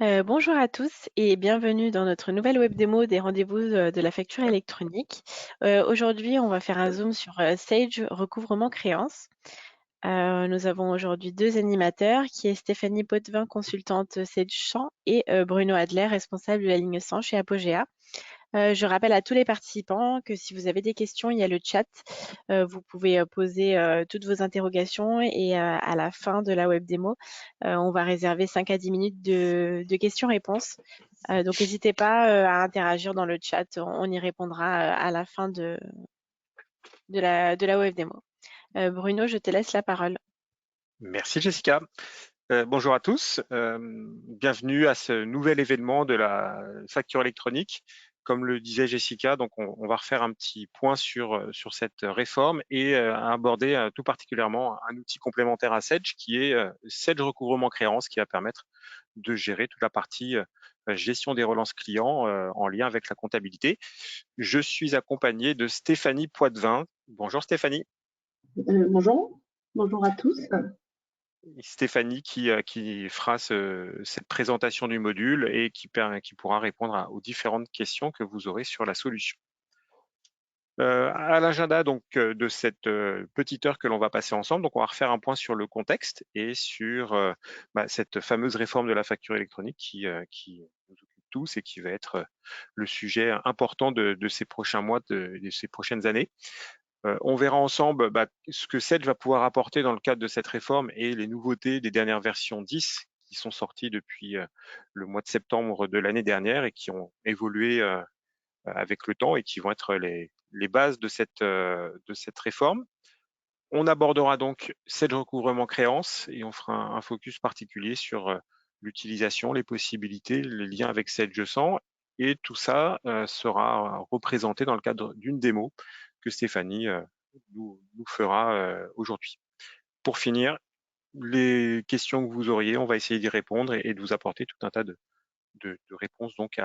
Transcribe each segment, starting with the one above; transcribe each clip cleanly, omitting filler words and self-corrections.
Bonjour à tous et bienvenue dans notre nouvelle web démo des rendez-vous de la facture électronique. Aujourd'hui, on va faire un zoom sur Sage recouvrement créance. Nous avons aujourd'hui deux animateurs qui est Stéphanie Potvin, consultante Sage 100 et Bruno Adler, responsable de la ligne 100 chez Apogea. Je rappelle à tous les participants que si vous avez des questions, il y a le chat. Vous pouvez poser toutes vos interrogations et à la fin de la web démo, on va réserver 5 à 10 minutes de questions-réponses. Donc n'hésitez pas à interagir dans le chat. On y répondra à la fin de la web démo. Bruno, je te laisse la parole. Merci Jessica. Bonjour à tous. Bienvenue à ce nouvel événement de la facture électronique. Comme le disait Jessica, donc on va refaire un petit point sur cette réforme et aborder tout particulièrement un outil complémentaire à Sage qui est Sage recouvrement créance qui va permettre de gérer toute la partie gestion des relances clients en lien avec la comptabilité. Je suis accompagné de Stéphanie Poitvin. Bonjour Stéphanie. Bonjour, bonjour à tous. Stéphanie qui fera cette présentation du module et qui pourra répondre aux différentes questions que vous aurez sur la solution. À l'agenda donc de cette petite heure que l'on va passer ensemble, donc on va refaire un point sur le contexte et sur cette fameuse réforme de la facture électronique qui nous occupe tous et qui va être le sujet important de ces prochains mois, de ces prochaines années. On verra ensemble ce que Sage va pouvoir apporter dans le cadre de cette réforme et les nouveautés des dernières versions 10 qui sont sorties depuis le mois de septembre de l'année dernière et qui ont évolué avec le temps et qui vont être les bases de cette réforme. On abordera donc Sage recouvrement créance et on fera un focus particulier sur l'utilisation, les possibilités, les liens avec Sage 100 et tout ça sera représenté dans le cadre d'une démo que Stéphanie nous fera aujourd'hui. Pour finir, les questions que vous auriez, on va essayer d'y répondre et de vous apporter tout un tas de réponses donc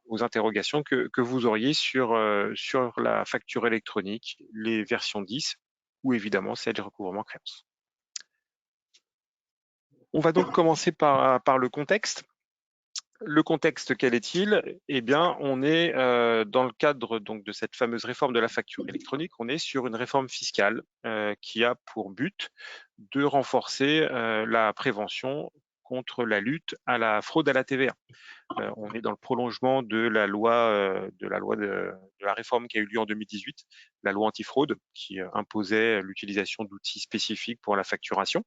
aux interrogations que vous auriez sur la facture électronique, les versions 10 ou évidemment Sage recouvrement créance. On va donc commencer par le contexte. Le contexte, quel est-il? Eh bien, on est dans le cadre donc de cette fameuse réforme de la facture électronique, on est sur une réforme fiscale qui a pour but de renforcer la prévention contre la lutte à la fraude à la TVA. On est dans le prolongement de la loi de la réforme qui a eu lieu en 2018, la loi antifraude, qui imposait l'utilisation d'outils spécifiques pour la facturation,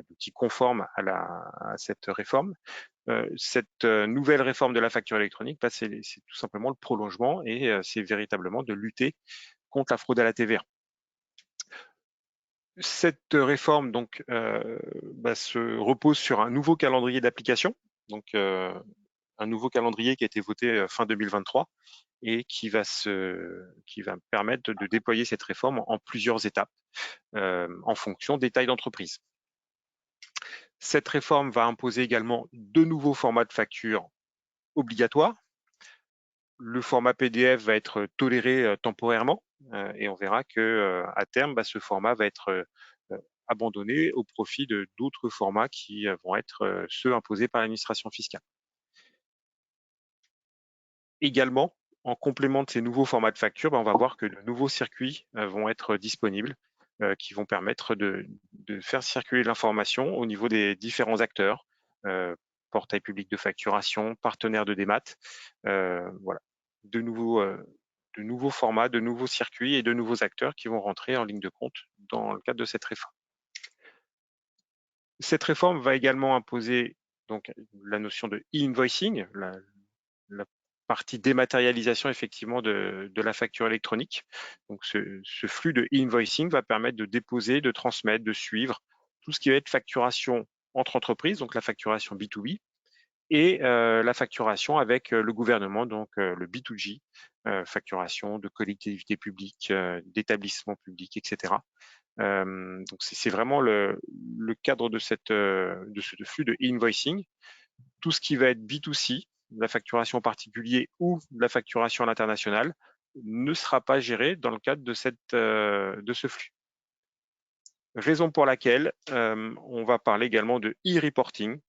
d'outils conformes à cette réforme. Cette nouvelle réforme de la facture électronique, c'est tout simplement le prolongement et c'est véritablement de lutter contre la fraude à la TVA. Cette réforme donc se repose sur un nouveau calendrier d'application, donc un nouveau calendrier qui a été voté fin 2023 et qui va permettre de déployer cette réforme en plusieurs étapes en fonction des tailles d'entreprise. Cette réforme va imposer également deux nouveaux formats de facture obligatoires. Le format PDF va être toléré temporairement et on verra que à terme, ce format va être abandonné au profit d'autres formats qui vont être ceux imposés par l'administration fiscale. Également, en complément de ces nouveaux formats de facture, on va voir que de nouveaux circuits vont être disponibles qui vont permettre de faire circuler l'information au niveau des différents acteurs, portail public de facturation, partenaires de démat, voilà, de nouveaux formats, de nouveaux circuits et de nouveaux acteurs qui vont rentrer en ligne de compte dans le cadre de cette réforme. Cette réforme va également imposer donc la notion de e-invoicing, la partie dématérialisation effectivement de la facture électronique. Donc ce flux de e-invoicing va permettre de déposer, de transmettre, de suivre tout ce qui va être facturation entre entreprises, donc la facturation B2B, et la facturation avec le gouvernement, donc le B2G, facturation de collectivités publiques, d'établissements publics, etc. Donc c'est vraiment le cadre de ce flux de e-invoicing. Tout ce qui va être B2C, la facturation en particulier ou la facturation à l'international, ne sera pas géré dans le cadre de ce flux. Raison pour laquelle on va parler également de e-reporting.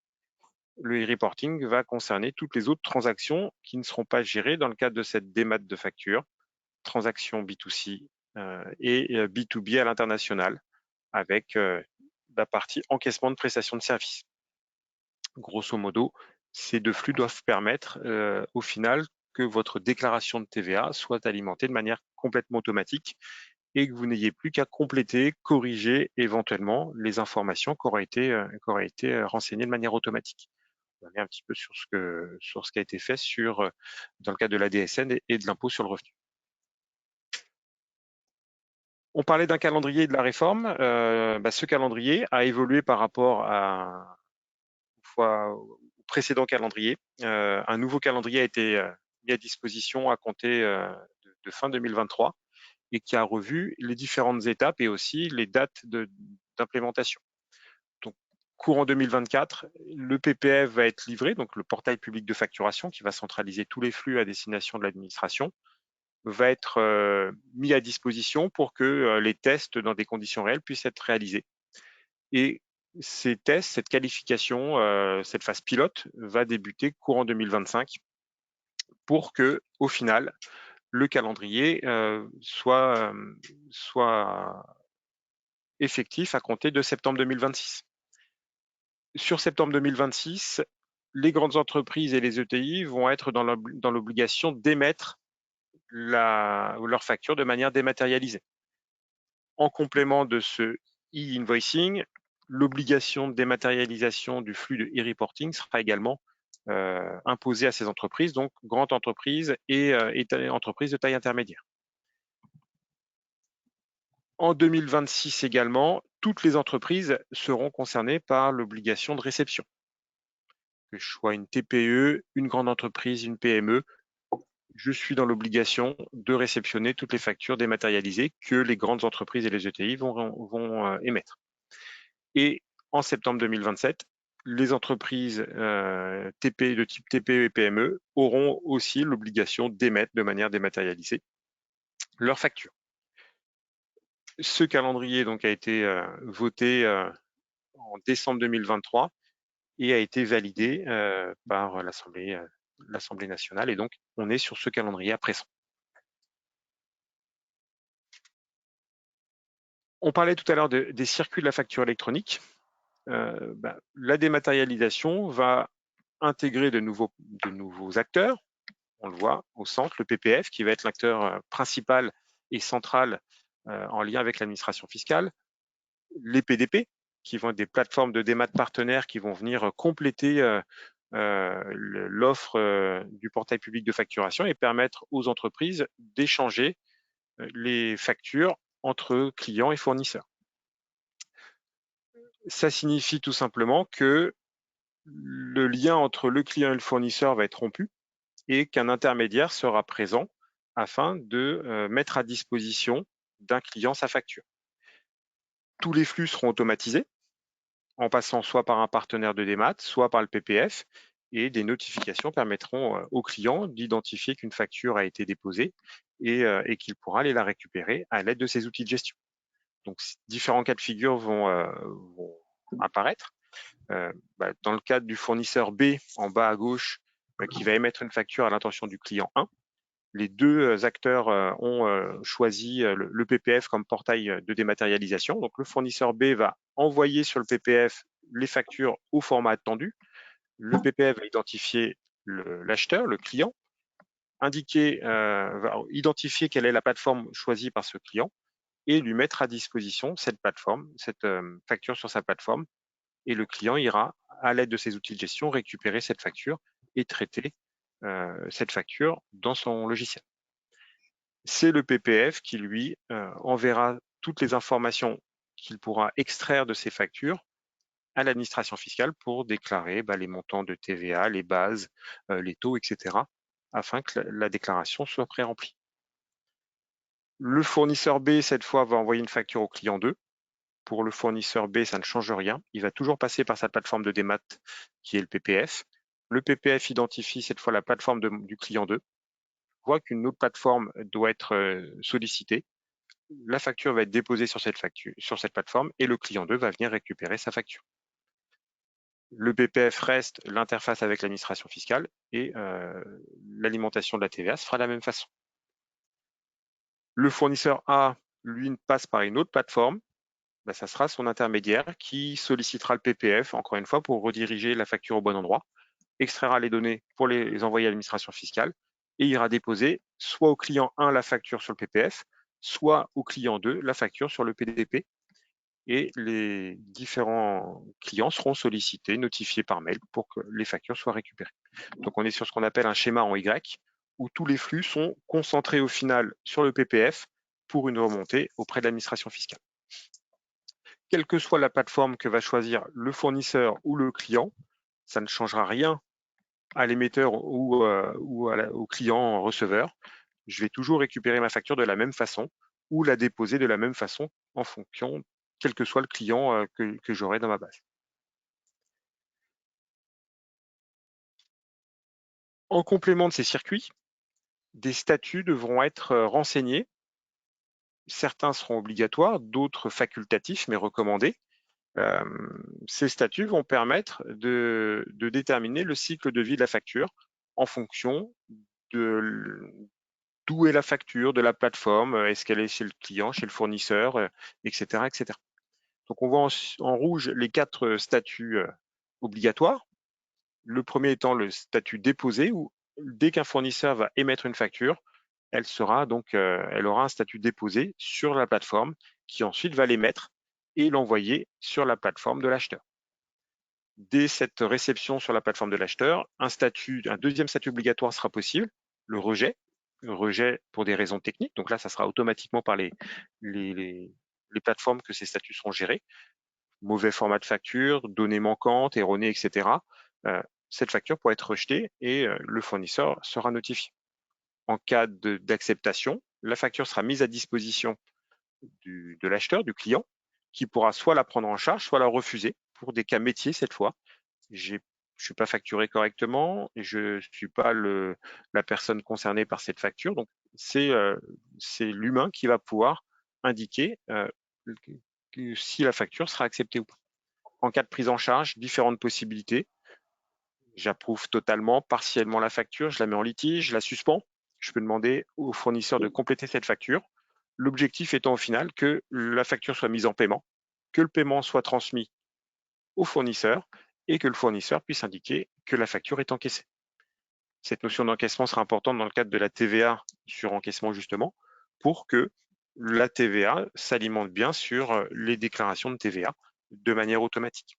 le e-reporting va concerner toutes les autres transactions qui ne seront pas gérées dans le cadre de cette démat de facture, transactions B2C et B2B à l'international, avec la partie encaissement de prestations de services. Grosso modo, ces deux flux doivent permettre au final que votre déclaration de TVA soit alimentée de manière complètement automatique et que vous n'ayez plus qu'à compléter, corriger éventuellement les informations qui auraient été renseignées de manière automatique. On est un petit peu sur ce qui a été fait dans le cadre de la DSN et de l'impôt sur le revenu. On parlait d'un calendrier et de la réforme. Ce calendrier a évolué par rapport au précédent calendrier. Un nouveau calendrier a été mis à disposition à compter de fin 2023 et qui a revu les différentes étapes et aussi les dates d'implémentation. Donc, courant 2024, le PPF va être livré, donc le portail public de facturation qui va centraliser tous les flux à destination de l'administration, va être mis à disposition pour que les tests dans des conditions réelles puissent être réalisés. Et ces tests, cette qualification, cette phase pilote va débuter courant 2025 pour que, au final, le calendrier soit effectif à compter de septembre 2026. Sur septembre 2026, les grandes entreprises et les ETI vont être dans l'obligation d'émettre leur facture de manière dématérialisée. En complément de ce e-invoicing, l'obligation de dématérialisation du flux de e-reporting sera également imposée à ces entreprises, donc grandes entreprises et entreprises de taille intermédiaire. En 2026 également, toutes les entreprises seront concernées par l'obligation de réception. Que je sois une TPE, une grande entreprise, une PME, je suis dans l'obligation de réceptionner toutes les factures dématérialisées que les grandes entreprises et les ETI vont émettre. Et en septembre 2027, les entreprises de type TPE et PME auront aussi l'obligation d'émettre de manière dématérialisée leurs factures. Ce calendrier donc, a été voté en décembre 2023 et a été validé par l'Assemblée nationale. Et donc, on est sur ce calendrier à présent. On parlait tout à l'heure des circuits de la facture électronique. La dématérialisation va intégrer de nouveaux acteurs. On le voit au centre, le PPF, qui va être l'acteur principal et central en lien avec l'administration fiscale. Les PDP, qui vont être des plateformes de démat partenaires qui vont venir compléter l'offre du portail public de facturation et permettre aux entreprises d'échanger les factures entre clients et fournisseurs. Ça signifie tout simplement que le lien entre le client et le fournisseur va être rompu et qu'un intermédiaire sera présent afin de mettre à disposition d'un client sa facture. Tous les flux seront automatisés en passant soit par un partenaire de démat, soit par le PPF, et des notifications permettront au client d'identifier qu'une facture a été déposée et qu'il pourra aller la récupérer à l'aide de ces outils de gestion. Donc, différents cas de figure vont apparaître. Dans le cadre du fournisseur B, en bas à gauche, qui va émettre une facture à l'intention du client 1, les deux acteurs ont choisi le PPF comme portail de dématérialisation. Donc, le fournisseur B va envoyer sur le PPF les factures au format attendu. Le PPF va identifier l'acheteur, le client, va identifier quelle est la plateforme choisie par ce client et lui mettre à disposition cette facture sur sa plateforme. Et le client ira, à l'aide de ses outils de gestion, récupérer cette facture et traiter cette facture dans son logiciel. C'est le PPF qui, lui, enverra toutes les informations qu'il pourra extraire de ces factures à l'administration fiscale pour déclarer les montants de TVA, les bases, les taux, etc., afin que la déclaration soit pré-remplie. Le fournisseur B, cette fois, va envoyer une facture au client 2. Pour le fournisseur B, ça ne change rien. Il va toujours passer par sa plateforme de démat, qui est le PPF. Le PPF identifie cette fois la plateforme du client 2, voit qu'une autre plateforme doit être sollicitée. La facture va être déposée sur cette plateforme et le client 2 va venir récupérer sa facture. Le PPF reste l'interface avec l'administration fiscale et l'alimentation de la TVA se fera de la même façon. Le fournisseur A, lui, passe par une autre plateforme. Ça sera son intermédiaire qui sollicitera le PPF, encore une fois, pour rediriger la facture au bon endroit, extraira les données pour les envoyer à l'administration fiscale et ira déposer soit au client 1 la facture sur le PPF, soit au client 2 la facture sur le PDP. Et les différents clients seront sollicités, notifiés par mail pour que les factures soient récupérées. Donc on est sur ce qu'on appelle un schéma en Y, où tous les flux sont concentrés au final sur le PPF pour une remontée auprès de l'administration fiscale. Quelle que soit la plateforme que va choisir le fournisseur ou le client, ça ne changera rien à l'émetteur ou au client receveur. Je vais toujours récupérer ma facture de la même façon ou la déposer de la même façon en fonction, quel que soit le client que j'aurai dans ma base. En complément de ces circuits, des statuts devront être renseignés. Certains seront obligatoires, d'autres facultatifs mais recommandés. Ces statuts vont permettre de déterminer le cycle de vie de la facture en fonction d'où est la facture, de la plateforme, est-ce qu'elle est chez le client, chez le fournisseur, etc., etc. Donc on voit en rouge les 4 statuts obligatoires. Le premier étant le statut déposé, où dès qu'un fournisseur va émettre une facture, elle aura un statut déposé sur la plateforme qui ensuite va l'émettre et l'envoyer sur la plateforme de l'acheteur. Dès cette réception sur la plateforme de l'acheteur, un deuxième statut obligatoire sera possible, le rejet pour des raisons techniques. Donc là, ça sera automatiquement par les plateformes que ces statuts seront gérés. Mauvais format de facture, données manquantes, erronées, etc. Cette facture pourra être rejetée et le fournisseur sera notifié. En cas d'acceptation, la facture sera mise à disposition de l'acheteur, du client, qui pourra soit la prendre en charge, soit la refuser pour des cas métiers cette fois. Je ne suis pas facturé correctement, je ne suis pas la personne concernée par cette facture, donc c'est l'humain qui va pouvoir indiquer si la facture sera acceptée ou pas. En cas de prise en charge, différentes possibilités. J'approuve totalement, partiellement la facture, je la mets en litige, je la suspends. Je peux demander au fournisseur de compléter cette facture. L'objectif étant au final que la facture soit mise en paiement, que le paiement soit transmis au fournisseur et que le fournisseur puisse indiquer que la facture est encaissée. Cette notion d'encaissement sera importante dans le cadre de la TVA sur encaissement justement, pour que la TVA s'alimente bien sur les déclarations de TVA de manière automatique.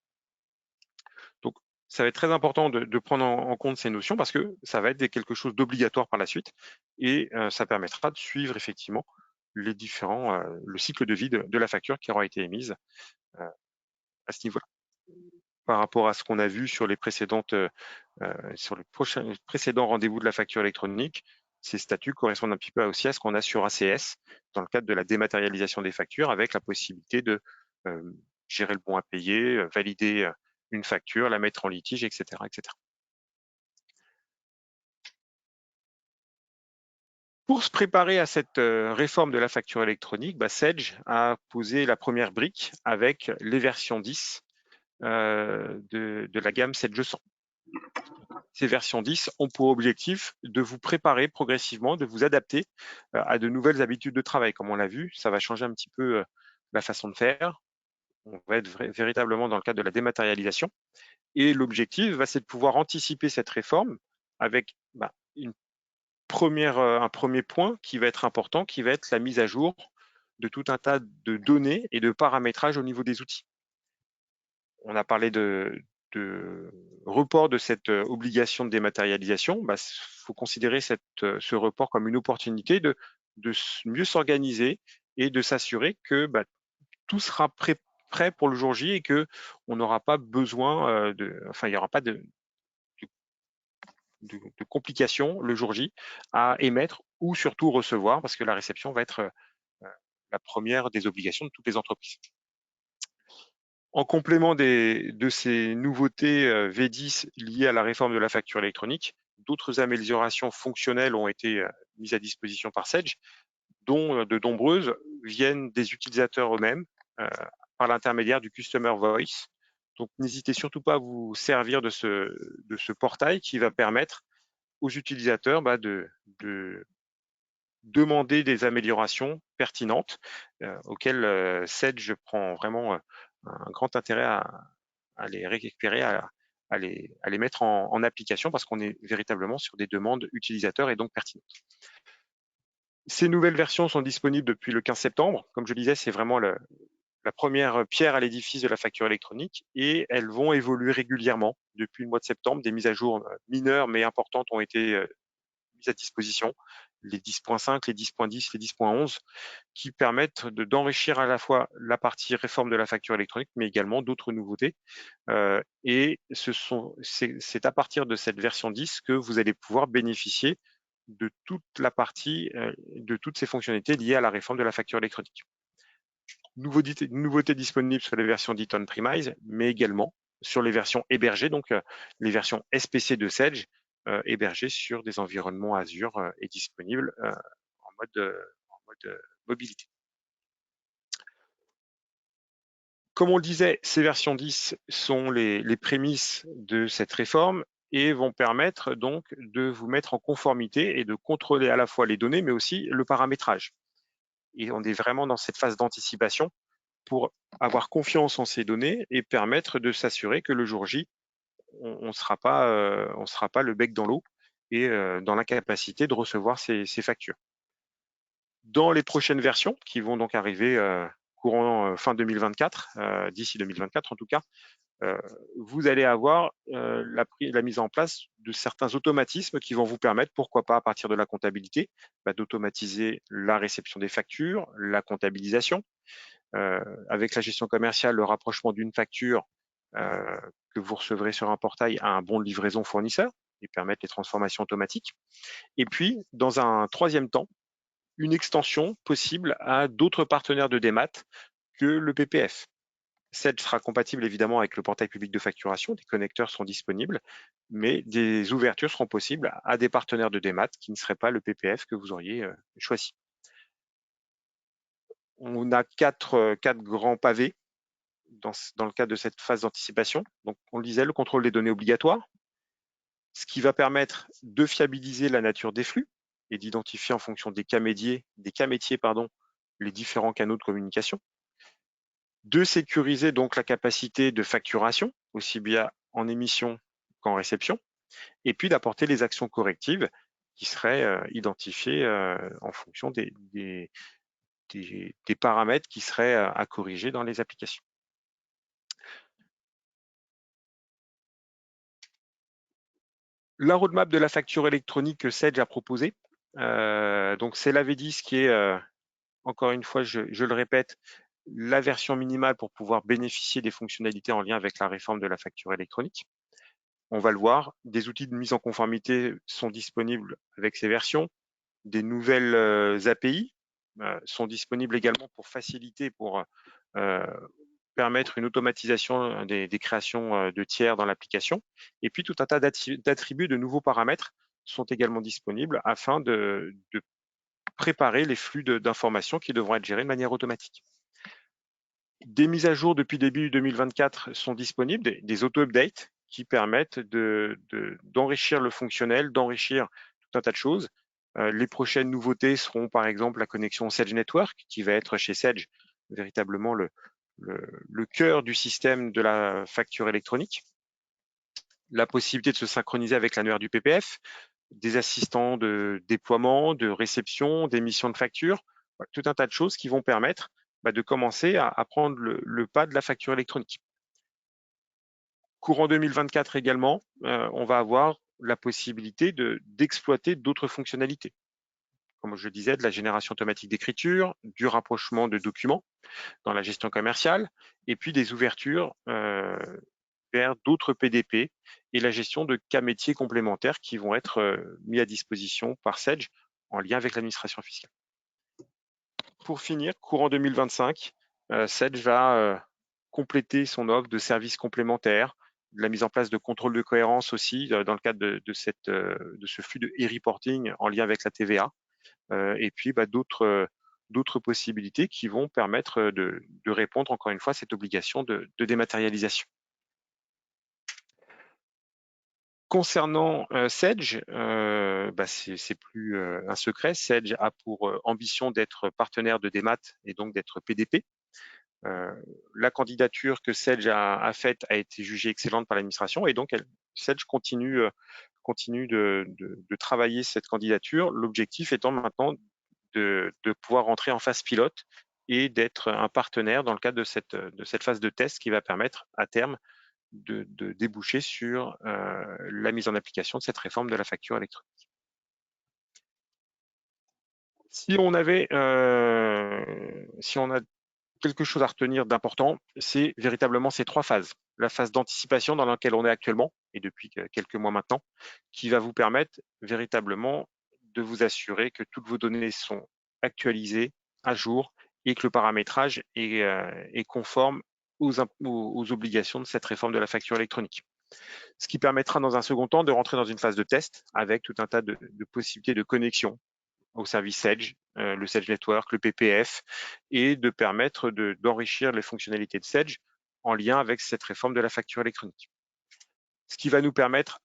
Donc, ça va être très important de prendre en compte ces notions parce que ça va être quelque chose d'obligatoire par la suite et ça permettra de suivre effectivement le cycle de vie de la facture qui aura été émise à ce niveau-là. Par rapport à ce qu'on a vu sur les précédents rendez-vous de la facture électronique, ces statuts correspondent un petit peu aussi à ce qu'on a sur ACS dans le cadre de la dématérialisation des factures, avec la possibilité de gérer le bon à payer, valider une facture, la mettre en litige, etc., etc. Pour se préparer à cette réforme de la facture électronique, Sedge a posé la première brique avec les versions 10 de la gamme Sedge 100. Ces versions 10 ont pour objectif de vous préparer progressivement, de vous adapter à de nouvelles habitudes de travail. Comme on l'a vu, ça va changer un petit peu la façon de faire. On va être véritablement dans le cadre de la dématérialisation. Et l'objectif, c'est de pouvoir anticiper cette réforme avec un premier point qui va être important, qui va être la mise à jour de tout un tas de données et de paramétrage au niveau des outils. On a parlé de report de cette obligation de dématérialisation. Il faut considérer ce report comme une opportunité de mieux s'organiser et de s'assurer que tout sera prêt pour le jour J et que on n'aura pas besoin il n'y aura pas de complications le jour J à émettre ou surtout recevoir, parce que la réception va être la première des obligations de toutes les entreprises. En complément de ces nouveautés V10 liées à la réforme de la facture électronique, d'autres améliorations fonctionnelles ont été mises à disposition par Sedge, dont de nombreuses viennent des utilisateurs eux-mêmes par l'intermédiaire du Customer Voice. Donc, n'hésitez surtout pas à vous servir de ce portail qui va permettre aux utilisateurs de demander des améliorations pertinentes auxquelles Sedge prend vraiment un grand intérêt à les récupérer, à les mettre en application parce qu'on est véritablement sur des demandes utilisateurs et donc pertinentes. Ces nouvelles versions sont disponibles depuis le 15 septembre. Comme je le disais, c'est vraiment la première pierre à l'édifice de la facture électronique et elles vont évoluer régulièrement. Depuis le mois de septembre, des mises à jour mineures mais importantes ont été mises à disposition, les 10.5, les 10.10, les 10.11, qui permettent d'enrichir à la fois la partie réforme de la facture électronique, mais également d'autres nouveautés. Et c'est à partir de cette version 10 que vous allez pouvoir bénéficier de toute la partie, de toutes ces fonctionnalités liées à la réforme de la facture électronique. Nouveautés disponibles sur les versions dites on-premise, mais également sur les versions hébergées, donc les versions SPC de Sedge, hébergées sur des environnements Azure et disponibles en mode mobilité. Comme on le disait, ces versions 10 sont les prémices de cette réforme et vont permettre donc de vous mettre en conformité et de contrôler à la fois les données, mais aussi le paramétrage. Et on est vraiment dans cette phase d'anticipation pour avoir confiance en ces données et permettre de s'assurer que le jour J, on ne sera pas le bec dans l'eau et dans l'incapacité de recevoir ces factures. Dans les prochaines versions, qui vont donc arriver courant fin 2024, d'ici 2024 en tout cas, vous allez avoir la mise en place de certains automatismes qui vont vous permettre, pourquoi pas à partir de la comptabilité, d'automatiser la réception des factures, la comptabilisation, avec la gestion commerciale, le rapprochement d'une facture que vous recevrez sur un portail à un bon de livraison fournisseur et permettre les transformations automatiques. Et puis, dans un troisième temps, une extension possible à d'autres partenaires de démat que le PPF. Sedge sera compatible évidemment avec le portail public de facturation, des connecteurs sont disponibles, mais des ouvertures seront possibles à des partenaires de démat qui ne seraient pas le PPF que vous auriez choisi. On a quatre grands pavés dans le cadre de cette phase d'anticipation. Donc, on le disait, le contrôle des données obligatoires, ce qui va permettre de fiabiliser la nature des flux et d'identifier en fonction des cas métiers, les différents canaux de communication. De sécuriser donc la capacité de facturation, aussi bien en émission qu'en réception, et puis d'apporter les actions correctives qui seraient identifiées en fonction des paramètres qui seraient à corriger dans les applications. La roadmap de la facture électronique que Sedge a proposée, donc c'est la V10 qui est, encore une fois, je le répète, la version minimale pour pouvoir bénéficier des fonctionnalités en lien avec la réforme de la facture électronique. On va le voir, des outils de mise en conformité sont disponibles avec ces versions. Des nouvelles API sont disponibles également pour faciliter, pour permettre une automatisation des créations de tiers dans l'application. Et puis, tout un tas d'attributs, de nouveaux paramètres sont également disponibles afin de préparer les flux d'informations qui devront être gérés de manière automatique. Des mises à jour depuis début 2024 sont disponibles, des auto-updates qui permettent d'enrichir le fonctionnel, d'enrichir tout un tas de choses. Les prochaines nouveautés seront par exemple la connexion Sedge Network, qui va être chez Sedge véritablement le cœur du système de la facture électronique. La possibilité de se synchroniser avec l'annuaire du PPF, des assistants de déploiement, de réception, d'émission de factures, tout un tas de choses qui vont permettre de commencer à prendre le pas de la facture électronique. Courant 2024 également, on va avoir la possibilité d'exploiter d'autres fonctionnalités. Comme je disais, de la génération automatique d'écriture, du rapprochement de documents dans la gestion commerciale, et puis des ouvertures vers d'autres PDP et la gestion de cas métiers complémentaires qui vont être mis à disposition par Sedge en lien avec l'administration fiscale. Pour finir, courant 2025, Sedge va compléter son offre de services complémentaires, de la mise en place de contrôle de cohérence aussi dans le cadre de ce flux de e-reporting en lien avec la TVA, et puis d'autres possibilités qui vont permettre de répondre encore une fois à cette obligation de dématérialisation. Concernant Sedge, c'est plus un secret. Sedge a pour ambition d'être partenaire de DMAT et donc d'être PDP. La candidature que Sedge a faite a été jugée excellente par l'administration et donc Sedge continue de travailler cette candidature. L'objectif étant maintenant de pouvoir rentrer en phase pilote et d'être un partenaire dans le cadre de cette phase de test qui va permettre à terme de déboucher sur la mise en application de cette réforme de la facture électronique. Si on a quelque chose à retenir d'important, c'est véritablement ces 3 phases. La phase d'anticipation dans laquelle on est actuellement, et depuis quelques mois maintenant, qui va vous permettre véritablement de vous assurer que toutes vos données sont actualisées, à jour, et que le paramétrage est conforme aux obligations de cette réforme de la facture électronique. Ce qui permettra dans un second temps de rentrer dans une phase de test avec tout un tas de possibilités de connexion au service Sedge, le Sedge Network, le PPF, et de permettre d'enrichir les fonctionnalités de Sedge en lien avec cette réforme de la facture électronique. Ce qui va nous permettre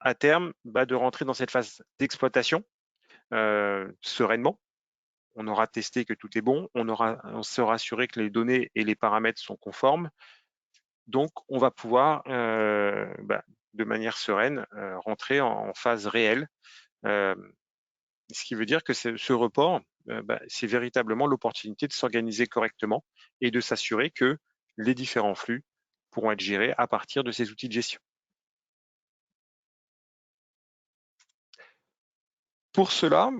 à terme de rentrer dans cette phase d'exploitation sereinement. On aura testé que tout est bon, on sera assuré que les données et les paramètres sont conformes. Donc, on va pouvoir, de manière sereine, rentrer en phase réelle. Ce qui veut dire que ce report, c'est véritablement l'opportunité de s'organiser correctement et de s'assurer que les différents flux pourront être gérés à partir de ces outils de gestion. Pour cela,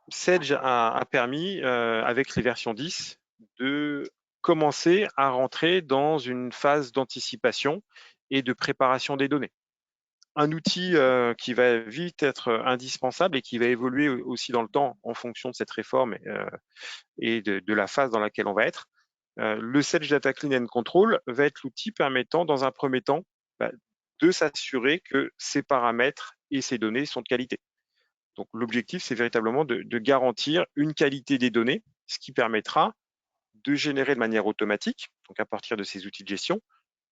Sedge a permis, avec les versions 10, de commencer à rentrer dans une phase d'anticipation et de préparation des données. Un outil qui va vite être indispensable et qui va évoluer aussi dans le temps en fonction de cette réforme et de la phase dans laquelle on va être. Le Sedge Data Clean and Control va être l'outil permettant, dans un premier temps, de s'assurer que ces paramètres et ces données sont de qualité. Donc, l'objectif, c'est véritablement de garantir une qualité des données, ce qui permettra de générer de manière automatique, donc à partir de ces outils de gestion,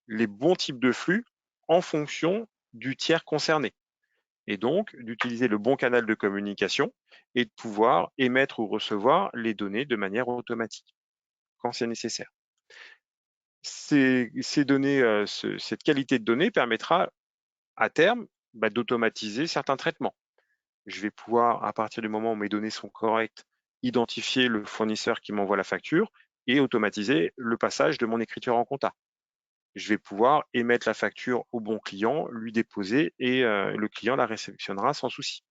les bons types de flux en fonction du tiers concerné. Et donc, d'utiliser le bon canal de communication et de pouvoir émettre ou recevoir les données de manière automatique, quand c'est nécessaire. Ces données, cette qualité de données permettra à terme d'automatiser certains traitements. Je vais pouvoir, à partir du moment où mes données sont correctes, identifier le fournisseur qui m'envoie la facture et automatiser le passage de mon écriture en compta. Je vais pouvoir émettre la facture au bon client, lui déposer et le client la réceptionnera sans souci.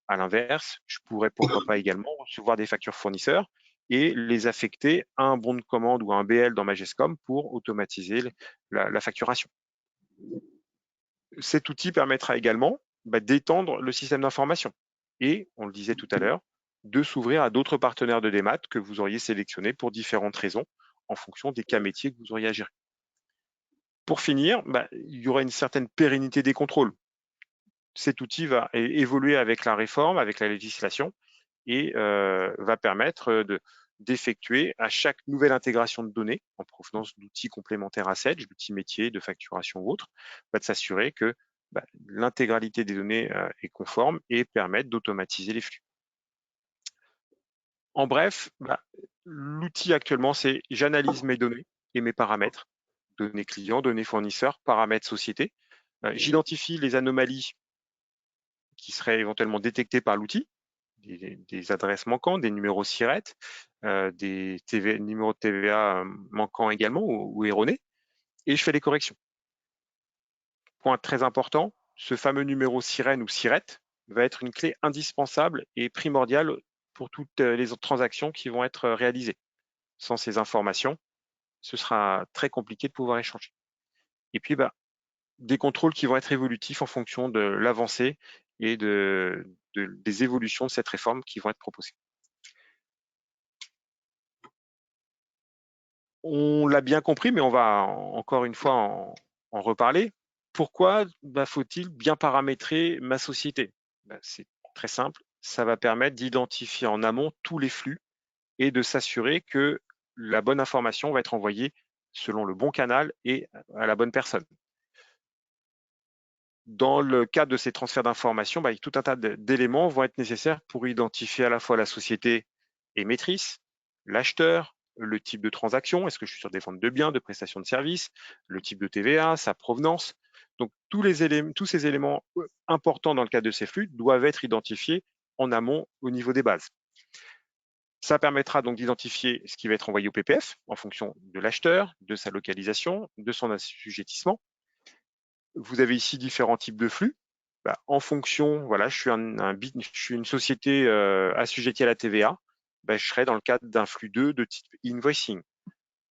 À l'inverse, je pourrais pourquoi pas également recevoir des factures fournisseurs et les affecter à un bon de commande ou à un BL dans Magescom pour automatiser la facturation. Cet outil permettra également d'étendre le système d'information et, on le disait tout à l'heure, de s'ouvrir à d'autres partenaires de démat que vous auriez sélectionnés pour différentes raisons en fonction des cas métiers que vous auriez à gérer. Pour finir, il y aura une certaine pérennité des contrôles. Cet outil va évoluer avec la réforme, avec la législation et va permettre d'effectuer à chaque nouvelle intégration de données en provenance d'outils complémentaires à Sedge, d'outils métiers, de facturation ou autres, de s'assurer que l'intégralité des données est conforme et permettre d'automatiser les flux. En bref, l'outil actuellement, c'est j'analyse mes données et mes paramètres, données clients, données fournisseurs, paramètres société. J'identifie les anomalies qui seraient éventuellement détectées par l'outil, des adresses manquantes, des numéros SIRET, des numéros de TVA manquants également ou erronés, et je fais les corrections. Point très important, ce fameux numéro SIREN ou SIRET va être une clé indispensable et primordiale pour toutes les autres transactions qui vont être réalisées. Sans ces informations, ce sera très compliqué de pouvoir échanger. Et puis, des contrôles qui vont être évolutifs en fonction de l'avancée et des évolutions de cette réforme qui vont être proposées. On l'a bien compris, mais on va encore une fois en reparler. Pourquoi faut-il bien paramétrer ma société? C'est très simple, ça va permettre d'identifier en amont tous les flux et de s'assurer que la bonne information va être envoyée selon le bon canal et à la bonne personne. Dans le cadre de ces transferts d'informations, tout un tas d'éléments vont être nécessaires pour identifier à la fois la société émettrice, l'acheteur, le type de transaction, est-ce que je suis sur des ventes de biens, de prestations de services, le type de TVA, sa provenance. Donc tous ces éléments importants dans le cadre de ces flux doivent être identifiés en amont au niveau des bases. Ça permettra donc d'identifier ce qui va être envoyé au PPF en fonction de l'acheteur, de sa localisation, de son assujettissement. Vous avez ici différents types de flux. En fonction, voilà, je suis une société assujettie à la TVA, je serai dans le cadre d'un flux 2 de type invoicing.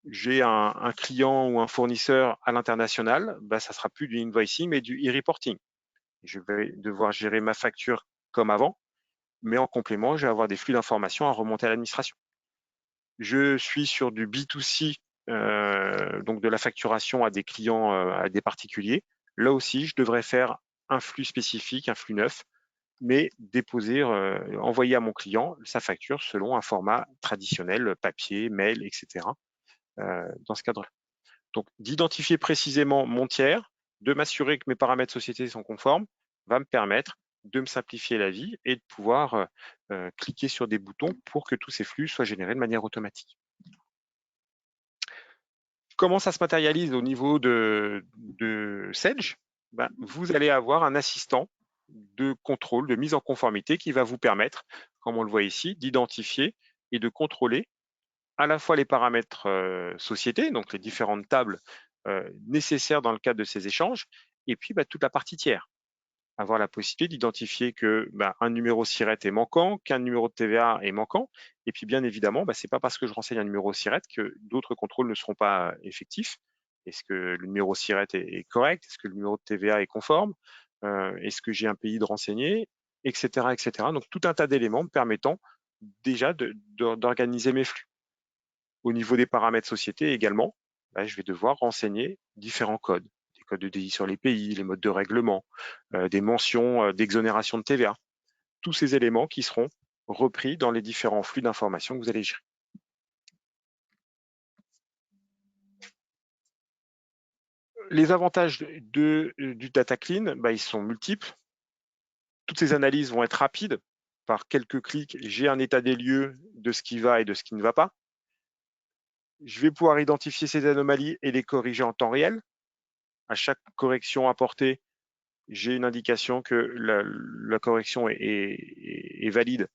J'ai un client ou un fournisseur à l'international, ça sera plus du invoicing mais du e-reporting. Je vais devoir gérer ma facture comme avant, mais en complément, je vais avoir des flux d'informations à remonter à l'administration. Je suis sur du B2C, donc de la facturation à des clients, à des particuliers. Là aussi, je devrais faire un flux spécifique, un flux neuf, mais envoyer à mon client sa facture selon un format traditionnel, papier, mail, etc. Dans ce cadre-là. Donc, d'identifier précisément mon tiers, de m'assurer que mes paramètres société sont conformes, va me permettre de me simplifier la vie et de pouvoir cliquer sur des boutons pour que tous ces flux soient générés de manière automatique. Comment ça se matérialise au niveau de Sage? Vous allez avoir un assistant de contrôle, de mise en conformité qui va vous permettre, comme on le voit ici, d'identifier et de contrôler à la fois les paramètres société, donc les différentes tables nécessaires dans le cadre de ces échanges, et puis toute la partie tiers. Avoir la possibilité d'identifier que un numéro SIRET est manquant, qu'un numéro de TVA est manquant, et puis bien évidemment, c'est pas parce que je renseigne un numéro SIRET que d'autres contrôles ne seront pas effectifs. Est-ce que le numéro SIRET est correct? Est-ce que le numéro de TVA est conforme? Est-ce que j'ai un pays de renseigner? Etc., etc. Donc tout un tas d'éléments permettant déjà d'organiser mes flux. Au niveau des paramètres société également, je vais devoir renseigner différents codes. Des codes de DI sur les pays, les modes de règlement, des mentions d'exonération de TVA. Tous ces éléments qui seront repris dans les différents flux d'informations que vous allez gérer. Les avantages du data clean, ils sont multiples. Toutes ces analyses vont être rapides. Par quelques clics, j'ai un état des lieux de ce qui va et de ce qui ne va pas. Je vais pouvoir identifier ces anomalies et les corriger en temps réel. À chaque correction apportée, j'ai une indication que la correction est valide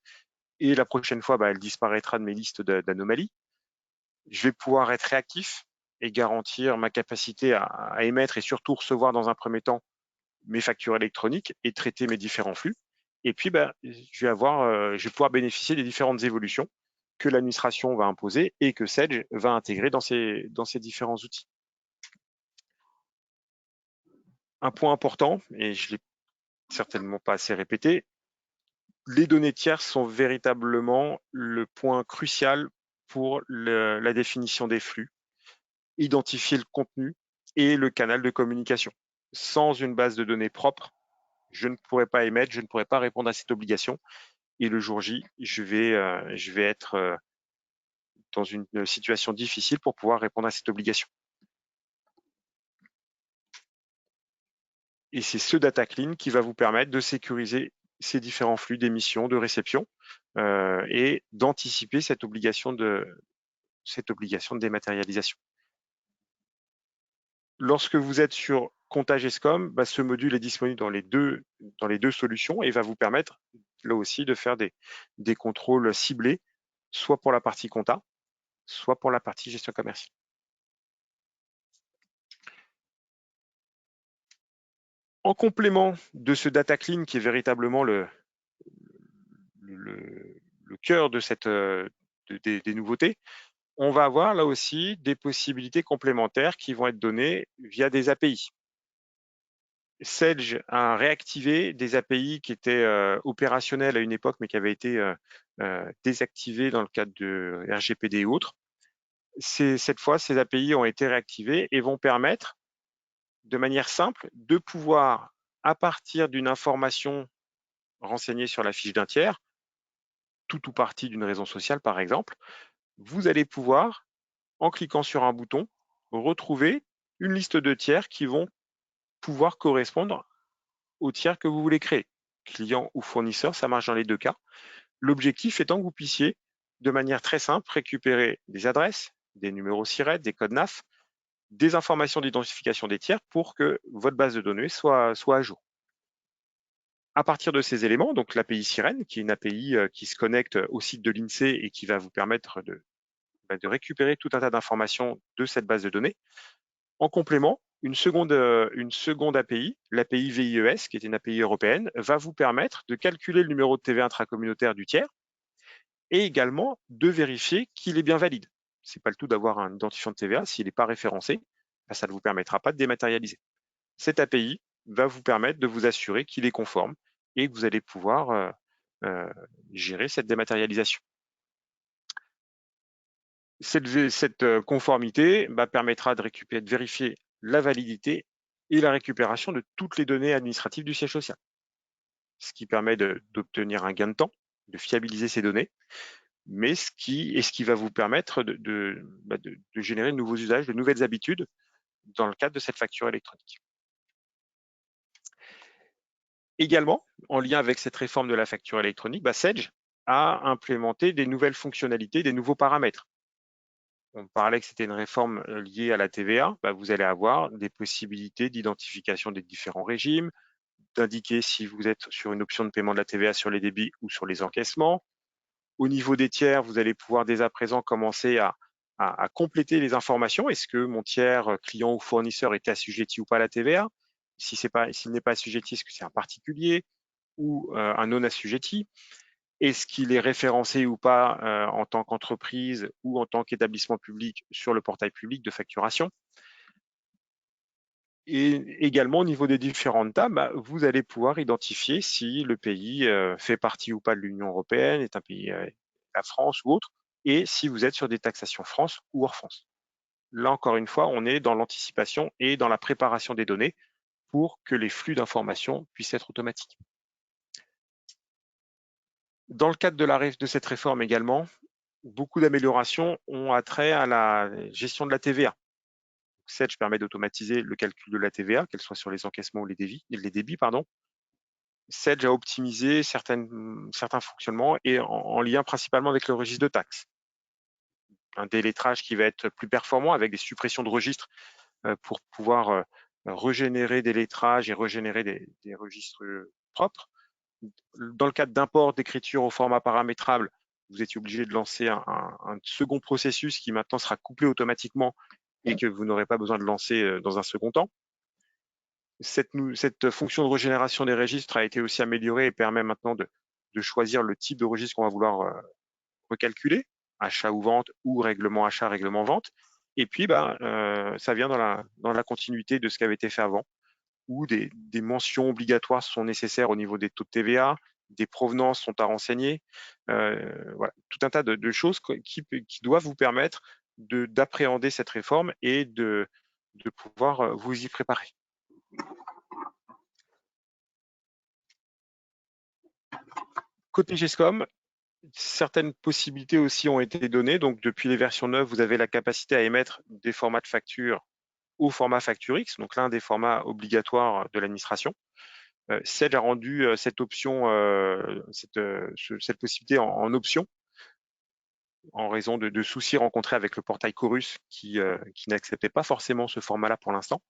et la prochaine fois, elle disparaîtra de mes listes d'anomalies. Je vais pouvoir être réactif et garantir ma capacité à émettre et surtout recevoir dans un premier temps mes factures électroniques et traiter mes différents flux. Et puis, je vais pouvoir bénéficier des différentes évolutions que l'administration va imposer et que Sage va intégrer dans ses différents outils. Un point important, et je ne l'ai certainement pas assez répété, les données tierces sont véritablement le point crucial pour la définition des flux, identifier le contenu et le canal de communication. Sans une base de données propre, je ne pourrais pas émettre, je ne pourrais pas répondre à cette obligation. Et le jour J, je vais être dans une situation difficile pour pouvoir répondre à cette obligation. Et c'est ce data clean qui va vous permettre de sécuriser ces différents flux d'émission, de réception et d'anticiper cette obligation de dématérialisation. Lorsque vous êtes sur Comptage Escom, ce module est disponible dans les deux solutions et va vous permettre là aussi de faire des contrôles ciblés, soit pour la partie compta, soit pour la partie gestion commerciale. En complément de ce data clean qui est véritablement le cœur de des nouveautés, on va avoir là aussi des possibilités complémentaires qui vont être données via des API. Sage a réactivé des API qui étaient opérationnels à une époque, mais qui avaient été désactivés dans le cadre de RGPD et autres. Cette fois, ces API ont été réactivées et vont permettre, de manière simple, de pouvoir, à partir d'une information renseignée sur la fiche d'un tiers, tout ou partie d'une raison sociale par exemple, vous allez pouvoir, en cliquant sur un bouton, retrouver une liste de tiers qui vont pouvoir correspondre au tiers que vous voulez créer. Client ou fournisseur, ça marche dans les deux cas. L'objectif étant que vous puissiez, de manière très simple, récupérer des adresses, des numéros SIRET, des codes NAF, des informations d'identification des tiers pour que votre base de données soit à jour. À partir de ces éléments, donc l'API Sirène, qui est une API qui se connecte au site de l'INSEE et qui va vous permettre de récupérer tout un tas d'informations de cette base de données. En complément, une seconde API, l'API VIES, qui est une API européenne, va vous permettre de calculer le numéro de TVA intracommunautaire du tiers et également de vérifier qu'il est bien valide. C'est pas le tout d'avoir un identifiant de TVA, s'il n'est pas référencé, ça ne vous permettra pas de dématérialiser. Cette API va vous permettre de vous assurer qu'il est conforme et que vous allez pouvoir gérer cette dématérialisation. Cette conformité permettra de vérifier la validité et la récupération de toutes les données administratives du siège social, ce qui permet d'obtenir un gain de temps, de fiabiliser ces données, mais ce qui va vous permettre de générer de nouveaux usages, de nouvelles habitudes dans le cadre de cette facture électronique. Également, en lien avec cette réforme de la facture électronique, Sage a implémenté des nouvelles fonctionnalités, des nouveaux paramètres. On parlait que c'était une réforme liée à la TVA. Vous allez avoir des possibilités d'identification des différents régimes, d'indiquer si vous êtes sur une option de paiement de la TVA sur les débits ou sur les encaissements. Au niveau des tiers, vous allez pouvoir dès à présent commencer à compléter les informations. Est-ce que mon tiers client ou fournisseur est assujetti ou pas à la TVA? S'il n'est pas assujetti, est-ce que c'est un particulier ou un non assujetti? Est-ce qu'il est référencé ou pas en tant qu'entreprise ou en tant qu'établissement public sur le portail public de facturation? Et également, au niveau des différentes tables, vous allez pouvoir identifier si le pays fait partie ou pas de l'Union européenne, est un pays, la France ou autre, et si vous êtes sur des taxations France ou hors France. Là, encore une fois, on est dans l'anticipation et dans la préparation des données pour que les flux d'informations puissent être automatiques. Dans le cadre de cette réforme également, beaucoup d'améliorations ont attrait à la gestion de la TVA. Sage permet d'automatiser le calcul de la TVA, qu'elle soit sur les encaissements ou les débits. Sage a optimisé certains fonctionnements et en lien principalement avec le registre de taxes. Un délettrage qui va être plus performant avec des suppressions de registres pour pouvoir régénérer des lettrages et régénérer des registres propres. Dans le cadre d'import d'écriture au format paramétrable, vous étiez obligé de lancer un second processus qui maintenant sera couplé automatiquement et que vous n'aurez pas besoin de lancer dans un second temps. Cette fonction de régénération des registres a été aussi améliorée et permet maintenant de choisir le type de registre qu'on va vouloir recalculer, achat ou vente ou règlement achat, règlement vente. Et puis, ça vient dans la continuité de ce qui avait été fait avant, où des mentions obligatoires sont nécessaires au niveau des taux de TVA, des provenances sont à renseigner, voilà, tout un tas de choses qui doivent vous permettre d'appréhender cette réforme et de pouvoir vous y préparer. Côté GESCOM, certaines possibilités aussi ont été données. Donc, depuis les versions neuves, vous avez la capacité à émettre des formats de facture au format FactureX, donc l'un des formats obligatoires de l'administration. Sage a rendu cette option, cette possibilité en option en raison de soucis rencontrés avec le portail Chorus qui n'acceptait pas forcément ce format-là pour l'instant.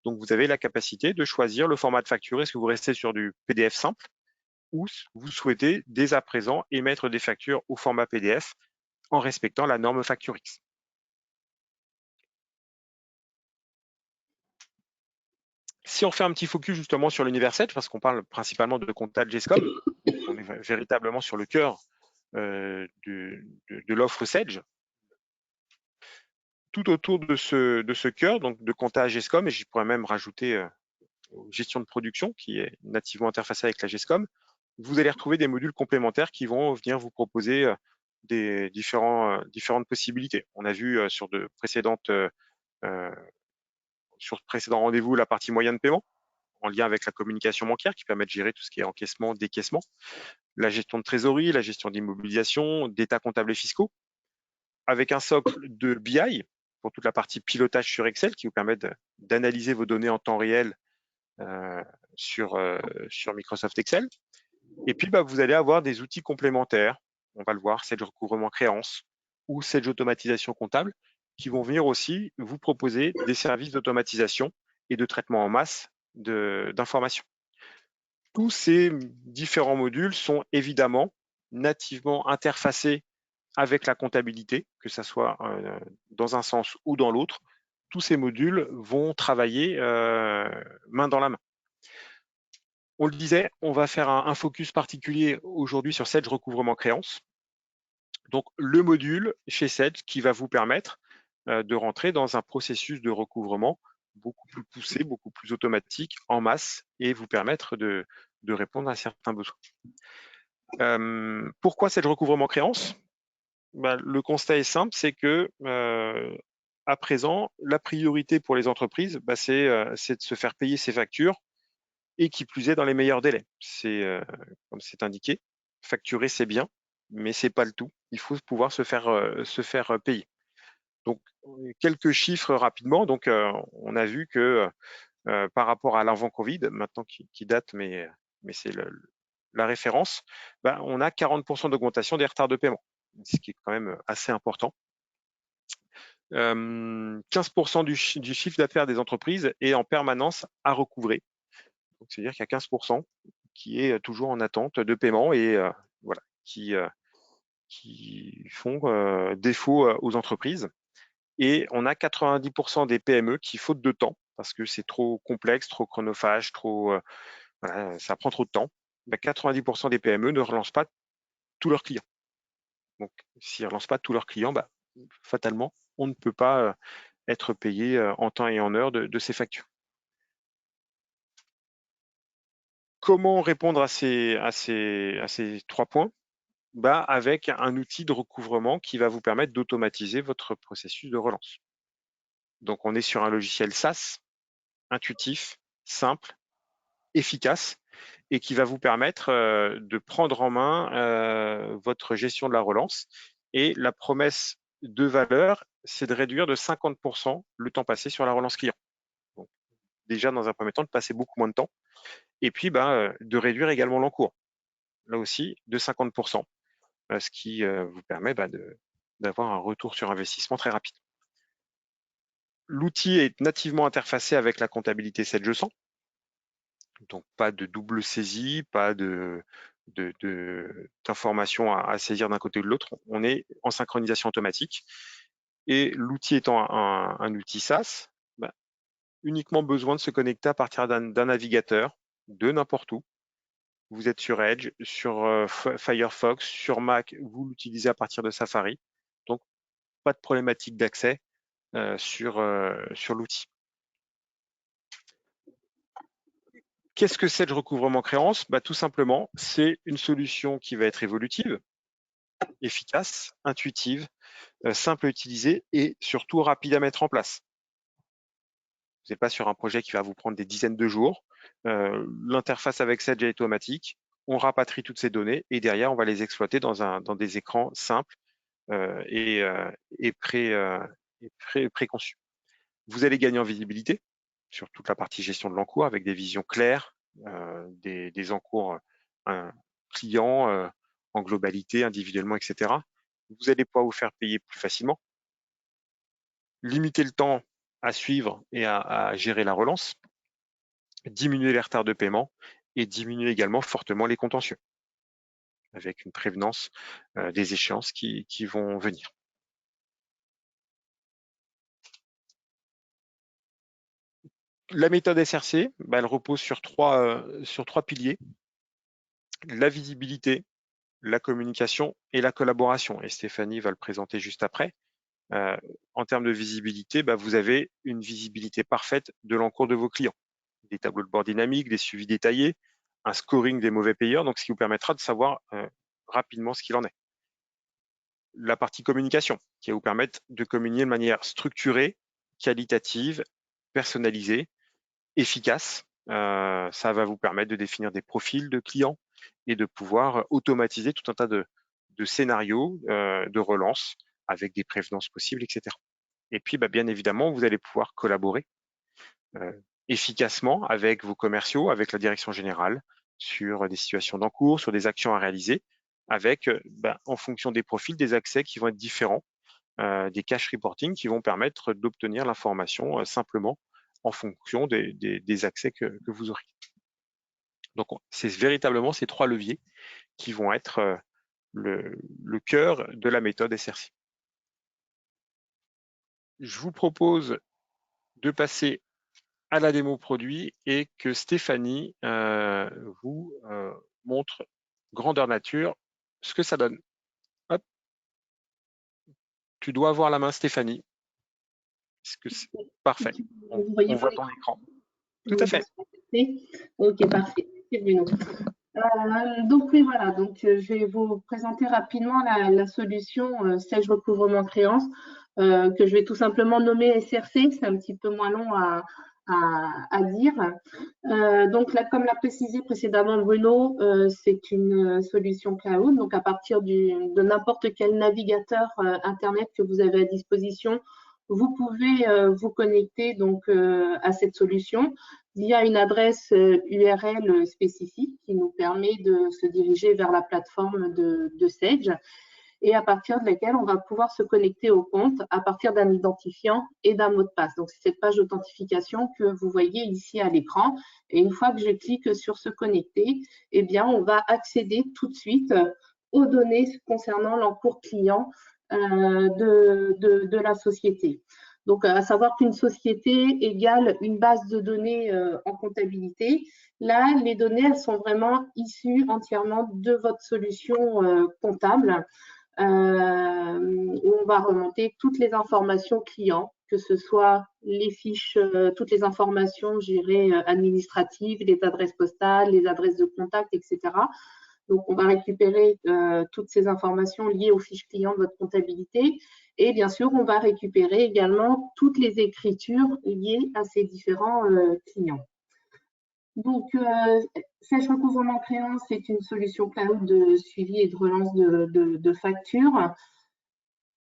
Donc, vous avez la capacité de choisir le format de facture. Est-ce que vous restez sur du PDF simple ou vous souhaitez dès à présent émettre des factures au format PDF en respectant la norme FactureX. Si on fait un petit focus justement sur l'univers Sage, parce qu'on parle principalement de compta de GESCOM, on est véritablement sur le cœur de l'offre Sage. Tout autour de ce cœur, donc de compta GESCOM, et j'y pourrais même rajouter gestion de production qui est nativement interfacée avec la GESCOM, vous allez retrouver des modules complémentaires qui vont venir vous proposer des différentes possibilités. On a vu sur de précédents rendez-vous la partie moyen de paiement en lien avec la communication bancaire qui permet de gérer tout ce qui est encaissement, décaissement, la gestion de trésorerie, la gestion d'immobilisation, d'états comptables et fiscaux, avec un socle de BI pour toute la partie pilotage sur Excel qui vous permet d'analyser vos données en temps réel sur Microsoft Excel. Et puis, vous allez avoir des outils complémentaires. On va le voir, Sage recouvrement créance ou Sage automatisation comptable, qui vont venir aussi vous proposer des services d'automatisation et de traitement en masse d'informations. Tous ces différents modules sont évidemment nativement interfacés avec la comptabilité, que ce soit dans un sens ou dans l'autre. Tous ces modules vont travailler main dans la main. On le disait, on va faire un focus particulier aujourd'hui sur Sage recouvrement créance. Donc, le module chez Sage qui va vous permettre de rentrer dans un processus de recouvrement beaucoup plus poussé, beaucoup plus automatique, en masse, et vous permettre de répondre à certains besoins. Pourquoi Sage recouvrement créance ? Le constat est simple, c'est que à présent, la priorité pour les entreprises, c'est de se faire payer ses factures, et qui plus est dans les meilleurs délais. C'est comme c'est indiqué, facturer c'est bien, mais c'est pas le tout. Il faut pouvoir se faire payer. Donc quelques chiffres rapidement. Donc on a vu que par rapport à l'avant Covid, maintenant qui date, mais c'est la référence, on a 40% d'augmentation des retards de paiement, ce qui est quand même assez important. 15% du chiffre d'affaires des entreprises est en permanence à recouvrer. C'est-à-dire qu'il y a 15% qui est toujours en attente de paiement et voilà, qui font défaut aux entreprises. Et on a 90% des PME qui, faute de temps, parce que c'est trop complexe, trop chronophage, voilà, ça prend trop de temps, 90% des PME ne relancent pas tous leurs clients. Donc, s'ils ne relancent pas tous leurs clients, fatalement, on ne peut pas être payé en temps et en heure de ces factures. Comment répondre à ces 3 points ? Avec un outil de recouvrement qui va vous permettre d'automatiser votre processus de relance. Donc, on est sur un logiciel SaaS, intuitif, simple, efficace, et qui va vous permettre de prendre en main votre gestion de la relance. Et la promesse de valeur, c'est de réduire de 50% le temps passé sur la relance client. Donc, déjà, dans un premier temps, de passer beaucoup moins de temps. Et puis, de réduire également l'encours. Là aussi, de 50%. Ce qui vous permet d'avoir un retour sur investissement très rapide. L'outil est nativement interfacé avec la comptabilité 7G100, donc pas de double saisie, pas d'informations à saisir d'un côté ou de l'autre. On est en synchronisation automatique. Et l'outil étant un outil SaaS, uniquement besoin de se connecter à partir d'un navigateur de n'importe où. Vous êtes sur Edge, sur Firefox, sur Mac, vous l'utilisez à partir de Safari. Donc, pas de problématique d'accès sur l'outil. Qu'est-ce que c'est le recouvrement créance ? Tout simplement, c'est une solution qui va être évolutive, efficace, intuitive, simple à utiliser et surtout rapide à mettre en place. Vous n'êtes pas sur un projet qui va vous prendre des dizaines de jours. L'interface avec Sage est automatique. On rapatrie toutes ces données et derrière, on va les exploiter dans des écrans simples et préconçus. Vous allez gagner en visibilité sur toute la partie gestion de l'encours avec des visions claires, des encours clients en globalité, individuellement, etc. Vous allez pouvoir vous faire payer plus facilement. Limiter le temps à suivre et à gérer la relance, diminuer les retards de paiement et diminuer également fortement les contentieux avec une prévenance des échéances qui vont venir. La méthode SRC, elle repose sur trois piliers, la visibilité, la communication et la collaboration. Et Stéphanie va le présenter juste après. En termes de visibilité, vous avez une visibilité parfaite de l'encours de vos clients. Des tableaux de bord dynamiques, des suivis détaillés, un scoring des mauvais payeurs, donc ce qui vous permettra de savoir rapidement ce qu'il en est. La partie communication, qui va vous permettre de communiquer de manière structurée, qualitative, personnalisée, efficace. Ça va vous permettre de définir des profils de clients et de pouvoir automatiser tout un tas de scénarios de relance avec des prévenances possibles, etc. Et puis, bien évidemment, vous allez pouvoir collaborer efficacement avec vos commerciaux, avec la direction générale, sur des situations d'encours, sur des actions à réaliser, avec, en fonction des profils, des accès qui vont être différents, des cache reporting qui vont permettre d'obtenir l'information simplement en fonction des accès que vous aurez. Donc, c'est véritablement ces 3 leviers qui vont être le cœur de la méthode SRC. Je vous propose de passer à la démo produit et que Stéphanie vous montre grandeur nature ce que ça donne. Hop. Tu dois avoir la main, Stéphanie. Est-ce que c'est parfait? On voit ton écran. Tout à fait. Ok, parfait. Donc oui, voilà, donc je vais vous présenter rapidement la solution Sage recouvrement créance que je vais tout simplement nommer SRC, c'est un petit peu moins long à dire. Donc là, comme l'a précisé précédemment Bruno, c'est une solution cloud, donc à partir de n'importe quel navigateur Internet que vous avez à disposition, vous pouvez vous connecter donc à cette solution via une adresse URL spécifique qui nous permet de se diriger vers la plateforme de Sage et à partir de laquelle on va pouvoir se connecter au compte à partir d'un identifiant et d'un mot de passe. Donc, c'est cette page d'authentification que vous voyez ici à l'écran. Et une fois que je clique sur se connecter, eh bien, on va accéder tout de suite aux données concernant l'encours client de la société. Donc, à savoir qu'une société égale une base de données en comptabilité. Là, les données, elles sont vraiment issues entièrement de votre solution comptable. Où on va remonter toutes les informations clients, que ce soit les fiches, toutes les informations gérées administratives, les adresses postales, les adresses de contact, etc. Donc, on va récupérer toutes ces informations liées aux fiches clients de votre comptabilité. Et bien sûr, on va récupérer également toutes les écritures liées à ces différents clients. Donc, Sage recouvrement créance, c'est une solution cloud de suivi et de relance de factures.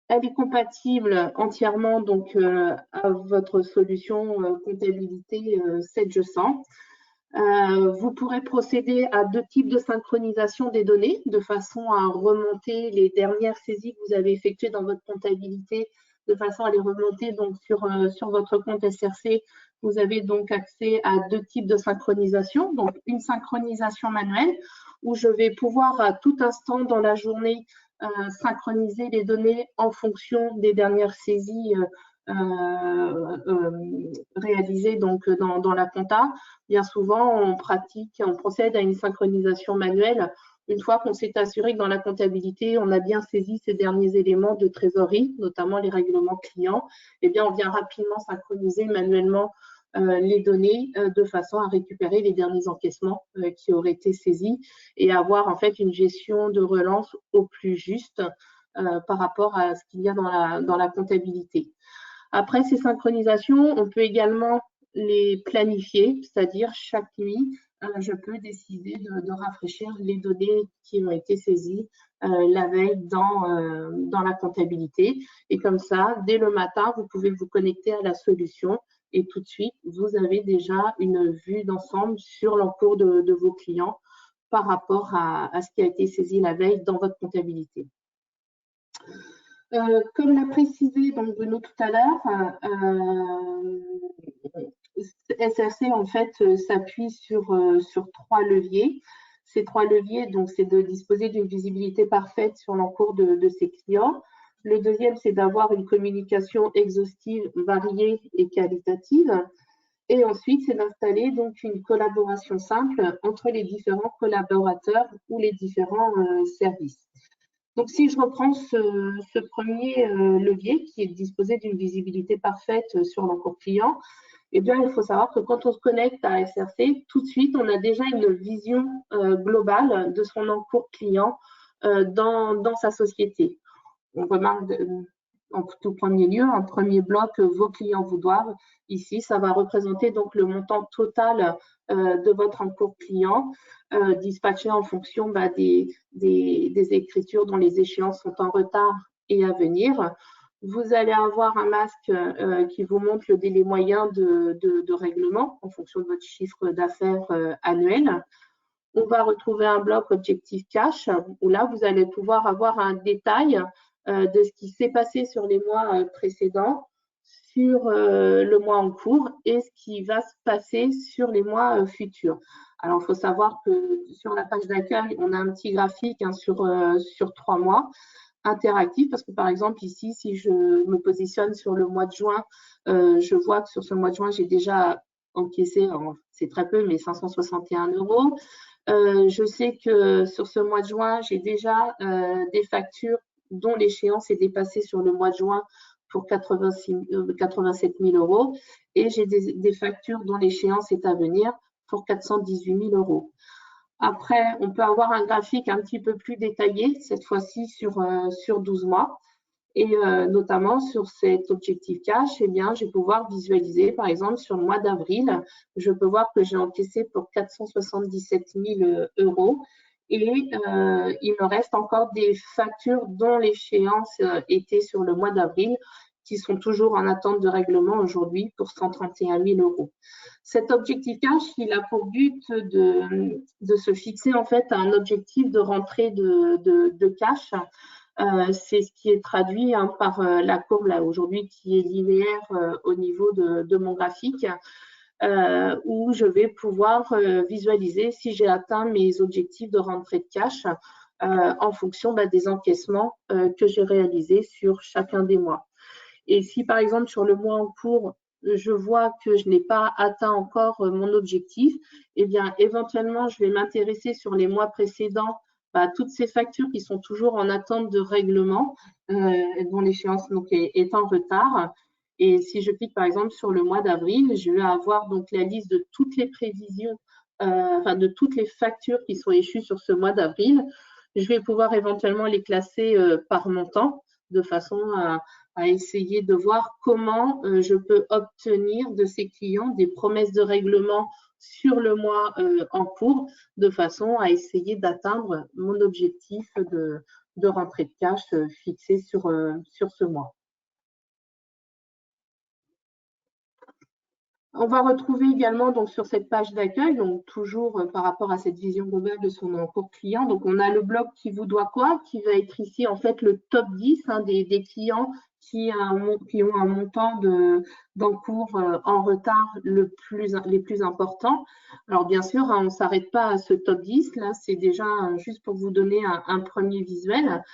Elle est compatible entièrement donc, à votre solution comptabilité Sage 100. Vous pourrez procéder à 2 types de synchronisation des données de façon à remonter les dernières saisies que vous avez effectuées dans votre comptabilité, de façon à les remonter donc sur votre compte SRC. Vous avez donc accès à 2 types de synchronisation. Donc, une synchronisation manuelle où je vais pouvoir à tout instant dans la journée synchroniser les données en fonction des dernières saisies réalisées donc dans la compta. Bien souvent, on procède à une synchronisation manuelle une fois qu'on s'est assuré que dans la comptabilité, on a bien saisi ces derniers éléments de trésorerie, notamment les règlements clients. Eh bien, on vient rapidement synchroniser manuellement les données de façon à récupérer les derniers encaissements qui auraient été saisis et avoir en fait une gestion de relance au plus juste par rapport à ce qu'il y a dans la comptabilité. Après ces synchronisations, on peut également les planifier, c'est-à-dire chaque nuit, je peux décider de rafraîchir les données qui ont été saisies la veille dans la comptabilité. Et comme ça, dès le matin, vous pouvez vous connecter à la solution et tout de suite, vous avez déjà une vue d'ensemble sur l'encours de vos clients par rapport à ce qui a été saisi la veille dans votre comptabilité. Comme l'a précisé donc Bruno tout à l'heure, SRC en fait s'appuie sur 3 leviers. Ces 3 leviers, donc, c'est de disposer d'une visibilité parfaite sur l'encours de ses clients. Le deuxième, c'est d'avoir une communication exhaustive, variée et qualitative. Et ensuite, c'est d'installer donc une collaboration simple entre les différents collaborateurs ou les différents services. Donc, si je reprends ce premier levier qui est de disposer d'une visibilité parfaite sur l'encours client, eh bien, il faut savoir que quand on se connecte à SRC, tout de suite, on a déjà une vision globale de son encours client dans sa société. On remarque en tout premier lieu, en premier bloc, vos clients vous doivent. Ici, ça va représenter donc le montant total de votre encours client, dispatché en fonction des écritures dont les échéances sont en retard et à venir. Vous allez avoir un masque qui vous montre le délai moyen de règlement en fonction de votre chiffre d'affaires annuel. On va retrouver un bloc objectif cash où là, vous allez pouvoir avoir un détail de ce qui s'est passé sur les mois précédents, sur le mois en cours et ce qui va se passer sur les mois futurs. Alors, il faut savoir que sur la page d'accueil, on a un petit graphique sur 3 mois interactif parce que, par exemple, ici, si je me positionne sur le mois de juin, je vois que sur ce mois de juin, j'ai déjà encaissé, c'est très peu, mais 561 €. Je sais que sur ce mois de juin, j'ai déjà des factures dont l'échéance est dépassée sur le mois de juin pour 87 000 € et j'ai des factures dont l'échéance est à venir pour 418 000 €. Après, on peut avoir un graphique un petit peu plus détaillé, cette fois-ci sur 12 mois. Et notamment sur cet objectif cash, eh bien, je vais pouvoir visualiser, par exemple, sur le mois d'avril, je peux voir que j'ai encaissé pour 477 000 € et il me reste encore des factures dont l'échéance était sur le mois d'avril qui sont toujours en attente de règlement aujourd'hui pour 131 000 €. Cet objectif cash, il a pour but de se fixer en fait un objectif de rentrée de cash. C'est ce qui est traduit par la courbe là aujourd'hui qui est linéaire au niveau de mon graphique où je vais pouvoir visualiser si j'ai atteint mes objectifs de rentrée de cash en fonction des encaissements que j'ai réalisés sur chacun des mois. Et si par exemple sur le mois en cours, je vois que je n'ai pas atteint encore mon objectif, eh bien éventuellement je vais m'intéresser sur les mois précédents toutes ces factures qui sont toujours en attente de règlement, dont l'échéance est en retard. Et si je clique par exemple sur le mois d'avril, je vais avoir donc la liste de toutes les prévisions, de toutes les factures qui sont échues sur ce mois d'avril. Je vais pouvoir éventuellement les classer par montant de façon à essayer de voir comment je peux obtenir de ces clients des promesses de règlement sur le mois en cours, de façon à essayer d'atteindre mon objectif de rentrée de cash fixé sur ce mois. On va retrouver également donc sur cette page d'accueil, donc toujours par rapport à cette vision globale de son encours client, donc on a le bloc qui vous doit quoi, qui va être ici en fait le top 10 des clients qui ont un montant d'encours en retard les plus importants. Alors bien sûr, on ne s'arrête pas à ce top 10, là c'est déjà juste pour vous donner un premier visuel.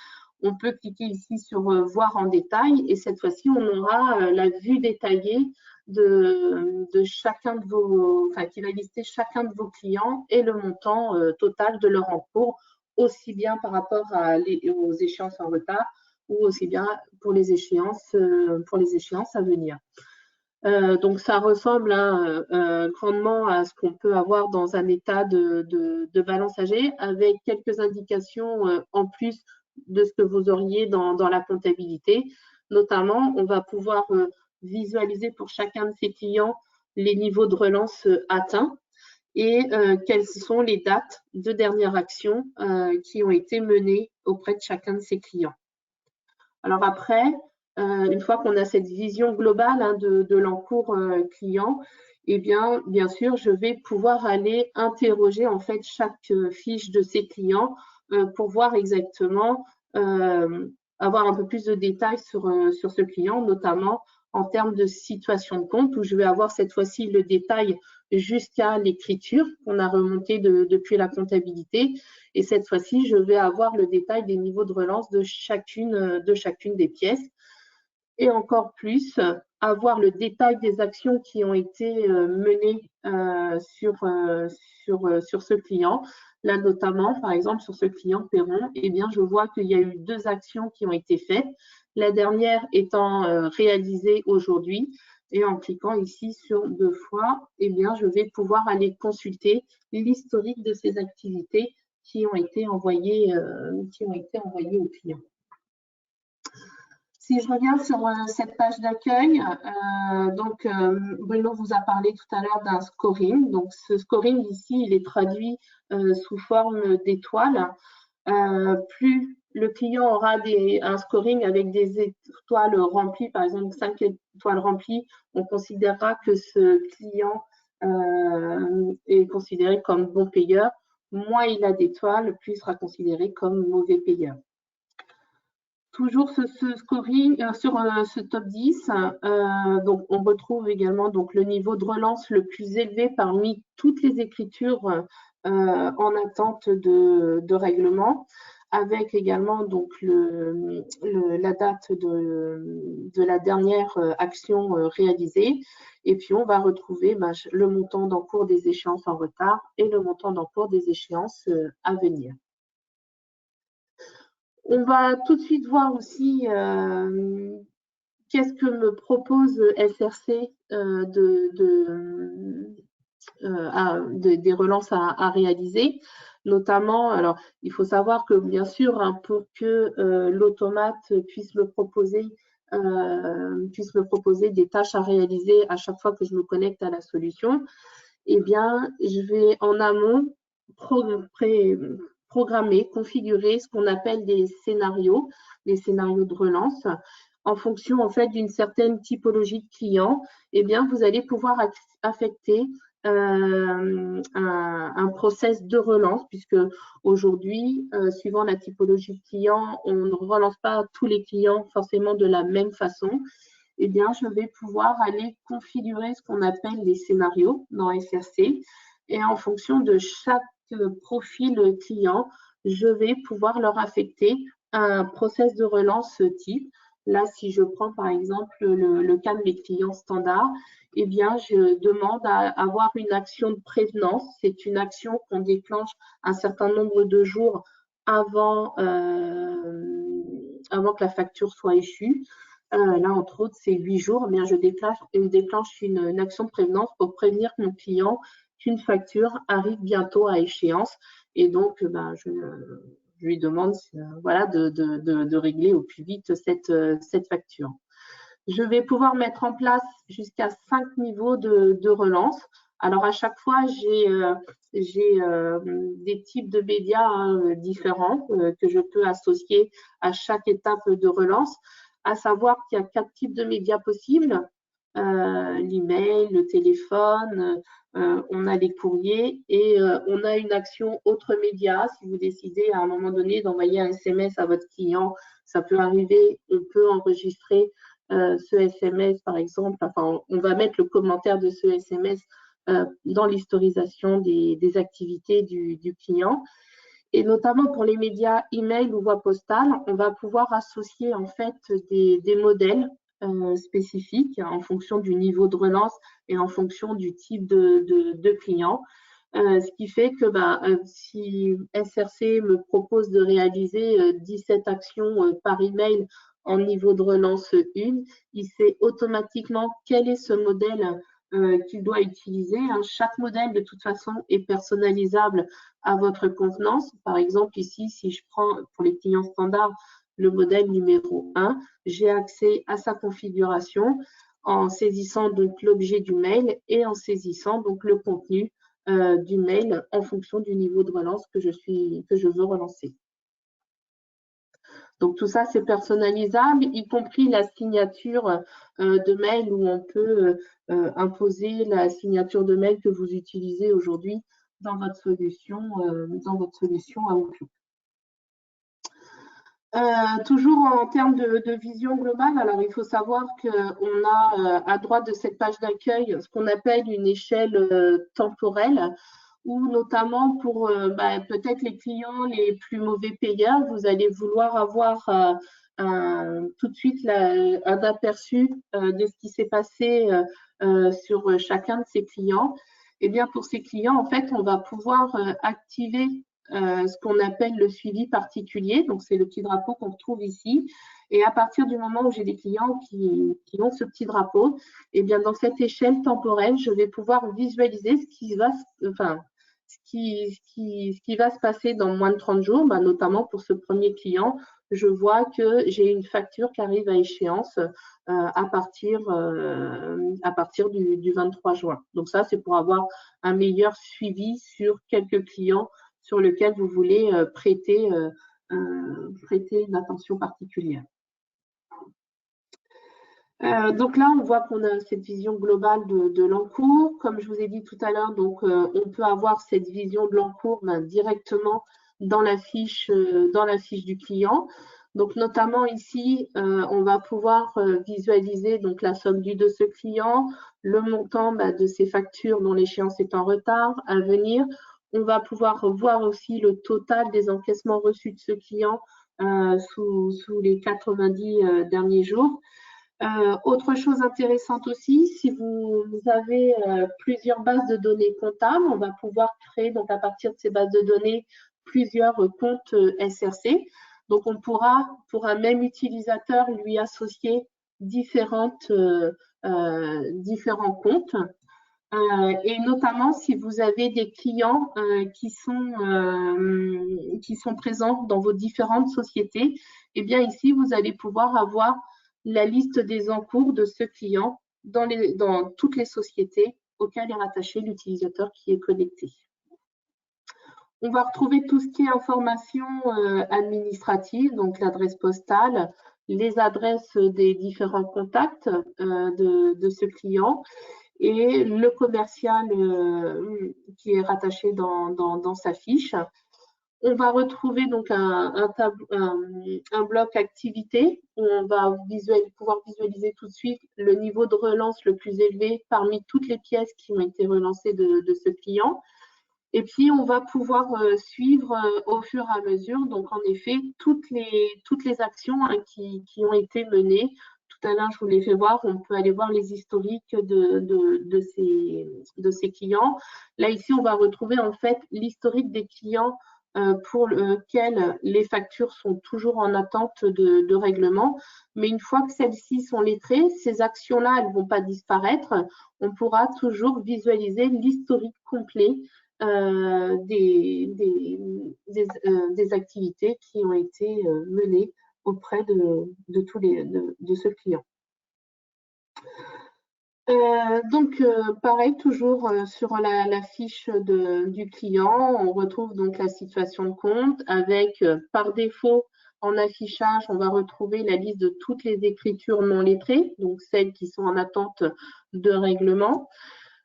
On peut cliquer ici sur voir en détail et cette fois-ci on aura la vue détaillée de chacun de qui va lister chacun de vos clients et le montant total de leur encours, aussi bien par rapport aux échéances en retard ou aussi bien pour les échéances à venir. Donc ça ressemble grandement à ce qu'on peut avoir dans un état de balance âgée avec quelques indications en plus de ce que vous auriez dans la comptabilité. Notamment, on va pouvoir visualiser pour chacun de ces clients les niveaux de relance atteints et quelles sont les dates de dernière action qui ont été menées auprès de chacun de ces clients. Alors après, une fois qu'on a cette vision globale de l'encours client, eh bien sûr, je vais pouvoir aller interroger en fait chaque fiche de ces clients pour voir exactement, avoir un peu plus de détails sur ce client, notamment en termes de situation de compte, où je vais avoir cette fois-ci le détail jusqu'à l'écriture qu'on a remonté depuis la comptabilité. Et cette fois-ci, je vais avoir le détail des niveaux de relance de chacune des pièces. Et encore plus, avoir le détail des actions qui ont été menées sur ce client. Là, notamment, par exemple, sur ce client Perron, eh bien, je vois qu'il y a eu 2 actions qui ont été faites. La dernière étant réalisée aujourd'hui. Et en cliquant ici sur 2 fois, eh bien, je vais pouvoir aller consulter l'historique de ces activités qui ont été envoyées au client. Si je reviens sur cette page d'accueil, Bruno vous a parlé tout à l'heure d'un scoring. Donc, ce scoring ici, il est traduit sous forme d'étoiles. Plus le client aura un scoring avec des étoiles remplies, par exemple 5 étoiles remplies, on considérera que ce client est considéré comme bon payeur. Moins il a d'étoiles, plus il sera considéré comme mauvais payeur. Toujours ce scoring sur ce top 10, donc on retrouve également donc, le niveau de relance le plus élevé parmi toutes les écritures en attente de règlement, avec également donc la date de la dernière action réalisée. Et puis on va retrouver le montant d'encours des échéances en retard et le montant d'encours des échéances à venir. On va tout de suite voir aussi qu'est-ce que me propose SRC des relances à réaliser. Notamment, alors il faut savoir que bien sûr, hein, pour que l'automate puisse me proposer des tâches à réaliser à chaque fois que je me connecte à la solution, eh bien, je vais en amont programmer, configurer ce qu'on appelle des scénarios de relance. En fonction en fait d'une certaine typologie de clients, eh bien, vous allez pouvoir affecter un process de relance, puisque aujourd'hui, suivant la typologie de client, on ne relance pas tous les clients forcément de la même façon. Eh bien, je vais pouvoir aller configurer ce qu'on appelle les scénarios dans SRC. Et en fonction de chaque profil client, je vais pouvoir leur affecter un process de relance type. Là, si je prends par exemple le cas de mes clients standards, eh bien, je demande à avoir une action de prévenance. C'est une action qu'on déclenche un certain nombre de jours avant que la facture soit échue. Là, entre autres, c'est 8 jours. Eh bien, je déclenche une action de prévenance pour prévenir mon client qu'une facture arrive bientôt à échéance. Et donc, je lui demande voilà, de régler au plus vite cette facture. Je vais pouvoir mettre en place jusqu'à 5 niveaux de relance. Alors, à chaque fois, j'ai des types de médias différents que je peux associer à chaque étape de relance, à savoir qu'il y a 4 types de médias possibles. L'email, le téléphone, on a les courriers et on a une action autre média. Si vous décidez à un moment donné d'envoyer un SMS à votre client, ça peut arriver, on peut enregistrer ce SMS par exemple. Enfin, on va mettre le commentaire de ce SMS dans l'historisation des activités du client. Et notamment pour les médias email ou voie postale, on va pouvoir associer en fait des modèles spécifiques en fonction du niveau de relance et en fonction du type de client. Ce qui fait que si SRC me propose de réaliser 17 actions par email en niveau de relance 1, il sait automatiquement quel est ce modèle qu'il doit utiliser. Chaque modèle, de toute façon, est personnalisable à votre convenance. Par exemple, ici, si je prends pour les clients standards le modèle numéro 1, j'ai accès à sa configuration en saisissant donc l'objet du mail et en saisissant donc le contenu du mail en fonction du niveau de relance que je veux relancer. Donc tout ça, c'est personnalisable, y compris la signature de mail où on peut imposer la signature de mail que vous utilisez aujourd'hui dans votre solution Outlook. Toujours en termes de vision globale, alors il faut savoir qu'on a à droite de cette page d'accueil ce qu'on appelle une échelle temporelle, où notamment pour peut-être les clients les plus mauvais payeurs, vous allez vouloir avoir tout de suite un aperçu de ce qui s'est passé sur chacun de ces clients. Et bien pour ces clients, en fait, on va pouvoir activer ce qu'on appelle le suivi particulier. Donc, c'est le petit drapeau qu'on retrouve ici. Et à partir du moment où j'ai des clients qui ont ce petit drapeau, et bien dans cette échelle temporelle, je vais pouvoir visualiser ce qui va se passer dans moins de 30 jours, notamment pour ce premier client. Je vois que j'ai une facture qui arrive à échéance à partir du 23 juin. Donc ça, c'est pour avoir un meilleur suivi sur quelques clients sur lequel vous voulez prêter prêter une attention particulière. Donc là, on voit qu'on a cette vision globale de l'encours. Comme je vous ai dit tout à l'heure, donc on peut avoir cette vision de l'encours directement dans la fiche du client. Donc notamment ici, on va pouvoir visualiser donc la somme due de ce client, le montant de ses factures dont l'échéance est en retard à venir. On va pouvoir voir aussi le total des encaissements reçus de ce client sous les 90 derniers jours. Autre chose intéressante aussi, si vous avez plusieurs bases de données comptables, on va pouvoir créer donc à partir de ces bases de données plusieurs comptes SRC. Donc on pourra, pour un même utilisateur, lui associer différents comptes. Et notamment si vous avez des clients qui sont présents dans vos différentes sociétés, eh bien ici vous allez pouvoir avoir la liste des encours de ce client dans toutes les sociétés auxquelles est rattaché l'utilisateur qui est connecté. On va retrouver tout ce qui est information administrative, donc l'adresse postale, les adresses des différents contacts de ce client et le commercial qui est rattaché dans sa fiche. On va retrouver donc un bloc activité où on va pouvoir visualiser tout de suite le niveau de relance le plus élevé parmi toutes les pièces qui ont été relancées de ce client. Et puis, on va pouvoir suivre au fur et à mesure, donc en effet, toutes les actions qui ont été menées. Tout à l'heure, je vous l'ai fait voir, on peut aller voir les historiques de ces clients. Là, ici, on va retrouver en fait l'historique des clients pour lesquels les factures sont toujours en attente de règlement. Mais une fois que celles-ci sont lettrées, ces actions-là, elles ne vont pas disparaître. On pourra toujours visualiser l'historique complet des activités qui ont été menées auprès de ce client. Donc, pareil, toujours sur la fiche du client, on retrouve donc la situation de compte avec, par défaut, en affichage, on va retrouver la liste de toutes les écritures non lettrées, donc celles qui sont en attente de règlement.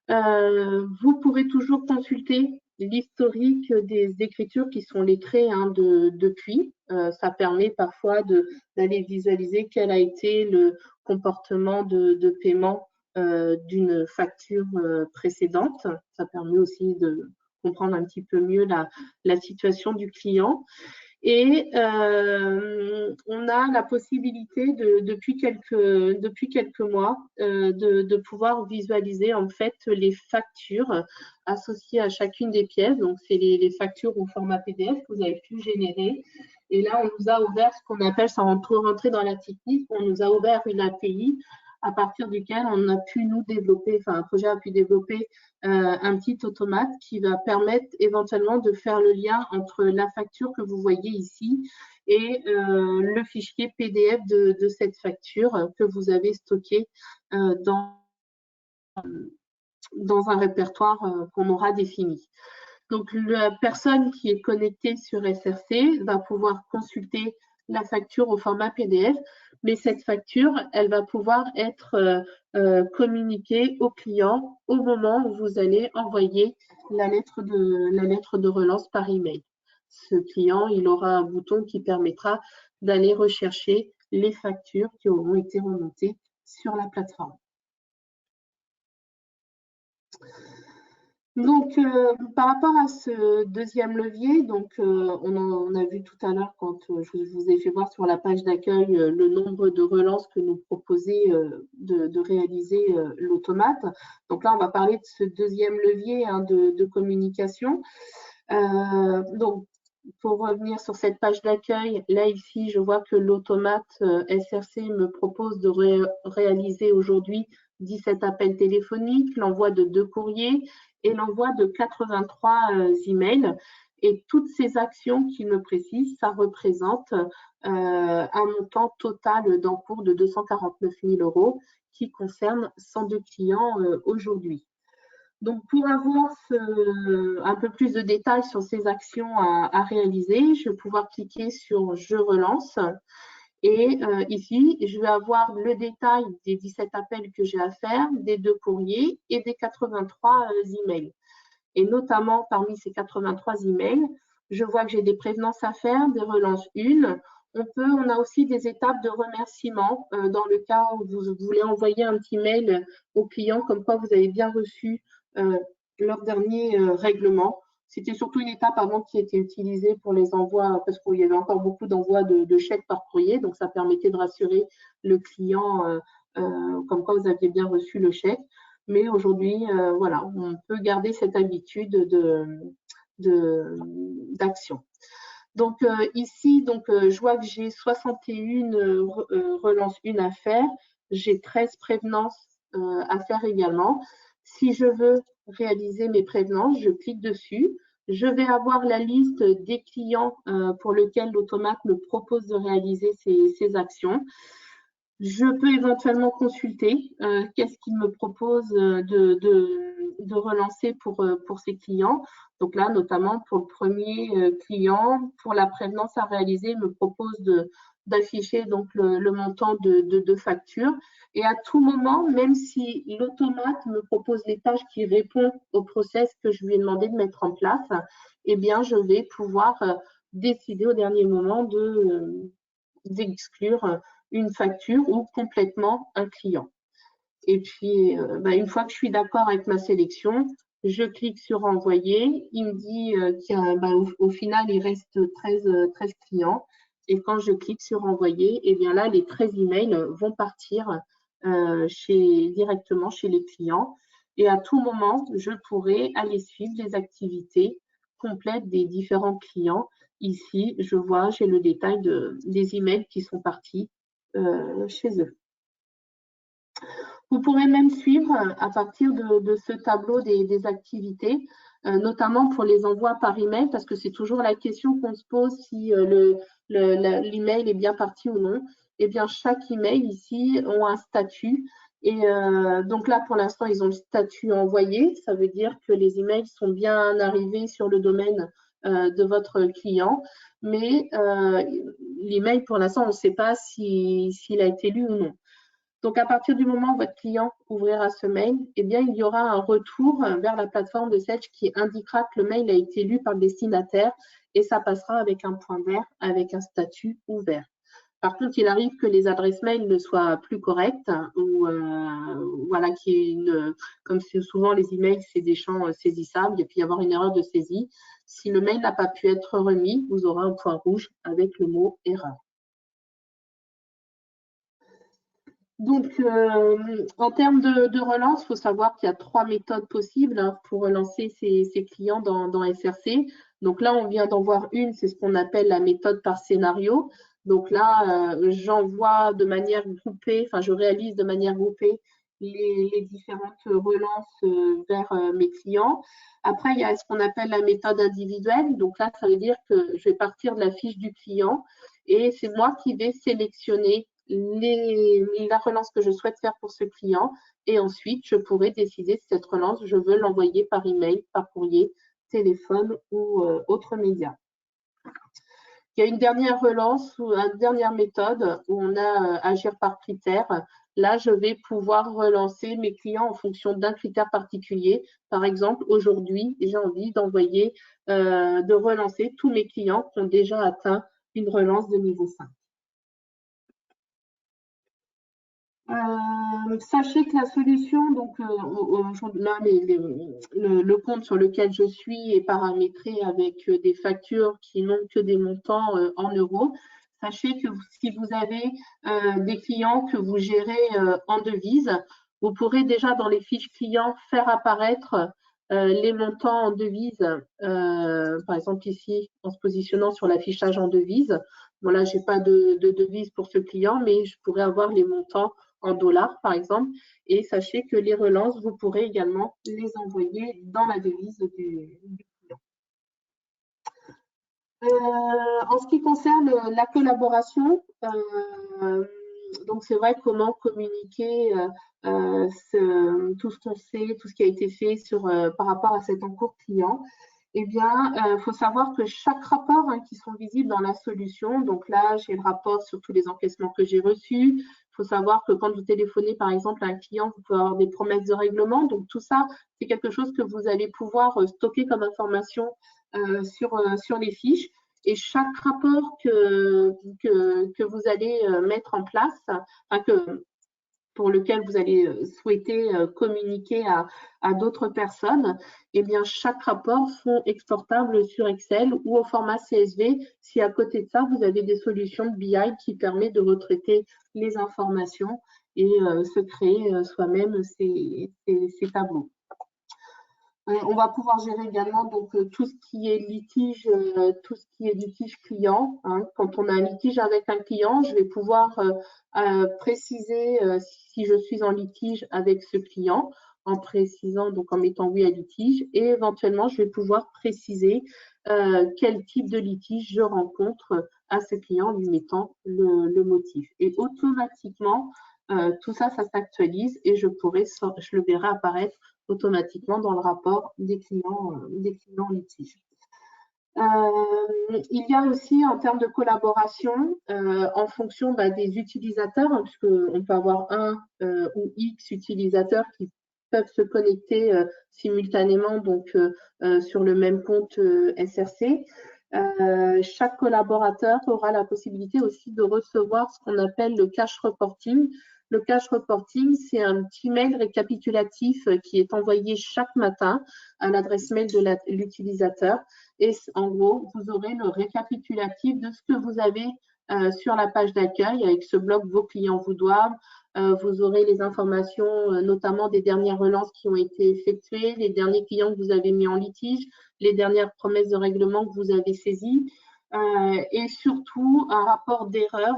Vous pourrez toujours consulter l'historique des écritures qui sont lettrées depuis. Ça permet parfois d'aller visualiser quel a été le comportement de paiement d'une facture précédente. Ça permet aussi de comprendre un petit peu mieux la situation du client. Et on a la possibilité depuis quelques mois de pouvoir visualiser en fait les factures associées à chacune des pièces. Donc, c'est les factures au format PDF que vous avez pu générer. Et là, on nous a ouvert ce qu'on appelle, sans rentrer dans la technique, on nous a ouvert une API à partir duquel on a pu nous développer, enfin un projet a pu développer un petit automate qui va permettre éventuellement de faire le lien entre la facture que vous voyez ici et le fichier PDF de cette facture que vous avez stocké dans un répertoire qu'on aura défini. Donc, la personne qui est connectée sur SRC va pouvoir consulter la facture au format PDF, mais cette facture, elle va pouvoir être communiquée au client au moment où vous allez envoyer la lettre de relance par email. Ce client, il aura un bouton qui permettra d'aller rechercher les factures qui auront été remontées sur la plateforme. Donc, par rapport à ce deuxième levier, donc, on a vu tout à l'heure quand je vous ai fait voir sur la page d'accueil le nombre de relances que nous proposait de réaliser l'automate. Donc là, on va parler de ce deuxième levier de communication. Donc, pour revenir sur cette page d'accueil, là ici, je vois que l'automate SRC me propose de réaliser aujourd'hui 17 appels téléphoniques, l'envoi de 2 courriers et l'envoi de 83 emails. Et toutes ces actions qu'il me précise, ça représente un montant total d'encours de 249 000 € qui concerne 102 clients aujourd'hui. Donc, pour avoir un peu plus de détails sur ces actions à réaliser, je vais pouvoir cliquer sur « Je relance ». Et ici, je vais avoir le détail des 17 appels que j'ai à faire, des 2 courriers et des 83 emails. Et notamment, parmi ces 83 emails, je vois que j'ai des prévenances à faire, des relances 1. On a aussi des étapes de remerciement dans le cas où vous voulez envoyer un petit mail au client comme quoi vous avez bien reçu leur dernier règlement. C'était surtout une étape avant qui était utilisée pour les envois, parce qu'il y avait encore beaucoup d'envois de chèques par courrier, donc ça permettait de rassurer le client comme quoi vous aviez bien reçu le chèque. Mais aujourd'hui, voilà, on peut garder cette habitude d'action. Donc ici, je vois que j'ai 61 relances 1 à faire. J'ai 13 prévenances à faire également. Si je veux réaliser mes prévenances, je clique dessus. Je vais avoir la liste des clients pour lesquels l'automate me propose de réaliser ces actions. Je peux éventuellement consulter qu'est-ce qu'il me propose de relancer pour ces clients. Donc là, notamment pour le premier client, pour la prévenance à réaliser, il me propose d'afficher donc le montant de facture. Et à tout moment, même si l'automate me propose les tâches qui répondent au process que je lui ai demandé de mettre en place, eh bien, je vais pouvoir décider au dernier moment d'exclure une facture ou complètement un client. Et puis, une fois que je suis d'accord avec ma sélection, je clique sur envoyer. Il me dit qu'au final, il reste 13 clients. Et quand je clique sur envoyer, et bien là, les 13 emails vont partir directement chez les clients. Et à tout moment, je pourrai aller suivre les activités complètes des différents clients. Ici, je vois, j'ai le détail des emails qui sont partis chez eux. Vous pourrez même suivre à partir de ce tableau des activités, notamment pour les envois par email, parce que c'est toujours la question qu'on se pose si l'email est bien parti ou non. Eh bien, chaque email ici a un statut. Et donc là, pour l'instant, ils ont le statut envoyé. Ça veut dire que les emails sont bien arrivés sur le domaine de votre client. Mais l'email, pour l'instant, on ne sait pas s'il a été lu ou non. Donc, à partir du moment où votre client ouvrira ce mail, eh bien, il y aura un retour vers la plateforme de Sage qui indiquera que le mail a été lu par le destinataire et ça passera avec un point vert, avec un statut ouvert. Par contre, il arrive que les adresses mail ne soient plus correctes ou voilà, comme c'est souvent les emails, c'est des champs saisissables, il peut y avoir une erreur de saisie. Si le mail n'a pas pu être remis, vous aurez un point rouge avec le mot erreur. Donc, en termes de relance, il faut savoir qu'il y a 3 méthodes possibles pour relancer ses clients dans SRC. Donc là, on vient d'en voir une, c'est ce qu'on appelle la méthode par scénario. Donc là, j'envoie de manière groupée, enfin, je réalise de manière groupée les différentes relances vers mes clients. Après, il y a ce qu'on appelle la méthode individuelle. Donc là, ça veut dire que je vais partir de la fiche du client et c'est moi qui vais sélectionner la relance que je souhaite faire pour ce client et ensuite je pourrai décider si cette relance je veux l'envoyer par email, par courrier, téléphone ou autre média. Il y a une dernière relance ou une dernière méthode où on a agir par critère. Là, je vais pouvoir relancer mes clients en fonction d'un critère particulier. Par exemple, aujourd'hui, j'ai envie d'envoyer, de relancer tous mes clients qui ont déjà atteint une relance de niveau 5. Sachez que la solution, donc là, le compte sur lequel je suis est paramétré avec des factures qui n'ont que des montants en euros. Sachez que si vous avez des clients que vous gérez en devise, vous pourrez déjà dans les fiches clients faire apparaître les montants en devise. Par exemple ici, en se positionnant sur l'affichage en devise. Voilà, je n'ai pas de devise pour ce client, mais je pourrais avoir les montants en dollars, par exemple. Et sachez que les relances, vous pourrez également les envoyer dans la devise du client. En ce qui concerne la collaboration, donc c'est vrai comment communiquer tout ce qu'on sait, tout ce qui a été fait par rapport à cet encours client. Eh bien, il faut savoir que chaque rapport qui sont visibles dans la solution, donc là, j'ai le rapport sur tous les encaissements que j'ai reçus. Il faut savoir que quand vous téléphonez, par exemple, à un client, vous pouvez avoir des promesses de règlement. Donc, tout ça, c'est quelque chose que vous allez pouvoir stocker comme information sur les fiches. Et chaque rapport que vous allez mettre en place, pour lequel vous allez souhaiter communiquer à d'autres personnes, eh bien, chaque rapport sont exportables sur Excel ou au format CSV si à côté de ça, vous avez des solutions de BI qui permettent de retraiter les informations et se créer soi-même ces tableaux. On va pouvoir gérer également donc tout ce qui est litige client. Quand on a un litige avec un client, je vais pouvoir préciser si je suis en litige avec ce client, en précisant, donc en mettant oui à litige, et éventuellement je vais pouvoir préciser quel type de litige je rencontre à ce client, lui mettant le motif. Et automatiquement, tout ça, ça s'actualise et je le verrai apparaître automatiquement dans le rapport des clients en litige. Il y a aussi en termes de collaboration, en fonction des utilisateurs, puisqu'on peut avoir un ou X utilisateurs qui peuvent se connecter simultanément donc, sur le même compte SRC. Chaque collaborateur aura la possibilité aussi de recevoir ce qu'on appelle le cache reporting. Le cache reporting, c'est un petit mail récapitulatif qui est envoyé chaque matin à l'adresse mail de l'utilisateur. Et en gros, vous aurez le récapitulatif de ce que vous avez sur la page d'accueil avec ce bloc « Vos clients vous doivent ». Vous aurez les informations, notamment des dernières relances qui ont été effectuées, les derniers clients que vous avez mis en litige, les dernières promesses de règlement que vous avez saisies. Et surtout un rapport d'erreur,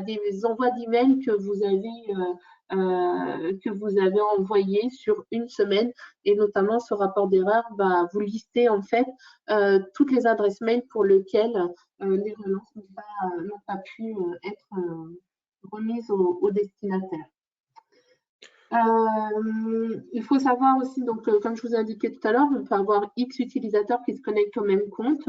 des envois d'emails que vous avez envoyés sur une semaine, et notamment ce rapport d'erreur, vous listez en fait toutes les adresses mail pour lesquelles les relances n'ont pas pu être remises au destinataire. Il faut savoir aussi, donc, comme je vous ai indiqué tout à l'heure, on peut avoir X utilisateurs qui se connectent au même compte.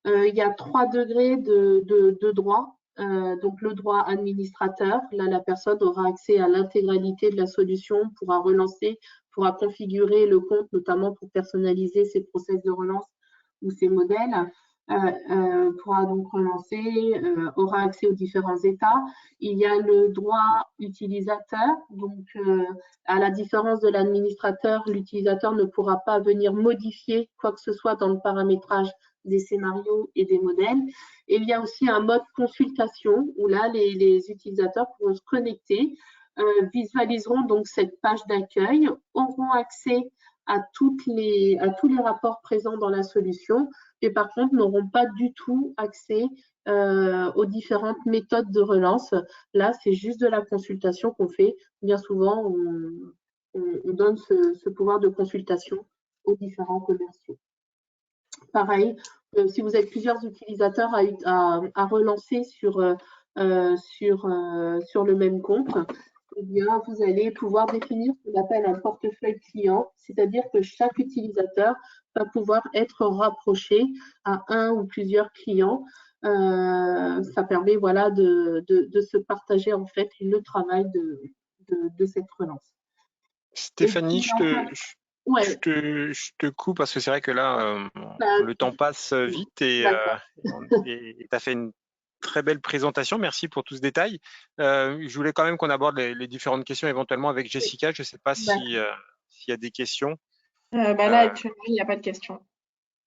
Il y a 3 degrés de droit. Donc, le droit administrateur, là, la personne aura accès à l'intégralité de la solution, pourra relancer, pourra configurer le compte, notamment pour personnaliser ses process de relance ou ses modèles. Pourra donc relancer, aura accès aux différents états. Il y a le droit utilisateur, donc à la différence de l'administrateur, l'utilisateur ne pourra pas venir modifier quoi que ce soit dans le paramétrage des scénarios et des modèles. Et il y a aussi un mode consultation où là, les utilisateurs pourront se connecter, visualiseront donc cette page d'accueil, auront accès à tous les rapports présents dans la solution, et par contre n'auront pas du tout accès aux différentes méthodes de relance. Là, c'est juste de la consultation qu'on fait. Bien souvent, on donne ce pouvoir de consultation aux différents commerciaux. Pareil, si vous êtes plusieurs utilisateurs à relancer sur le même compte, eh bien, vous allez pouvoir définir ce qu'on appelle un portefeuille client, c'est-à-dire que chaque utilisateur va pouvoir être rapproché à un ou plusieurs clients. Ça permet voilà, de se partager en fait le travail de cette relance. Stéphanie, je te coupe parce que c'est vrai que là, le temps passe vite et tu as fait une très belle présentation. Merci pour tout ce détail. Je voulais quand même qu'on aborde les différentes questions éventuellement avec Jessica. Je ne sais pas s'il y a des questions. Là, actuellement, il n'y a pas de questions.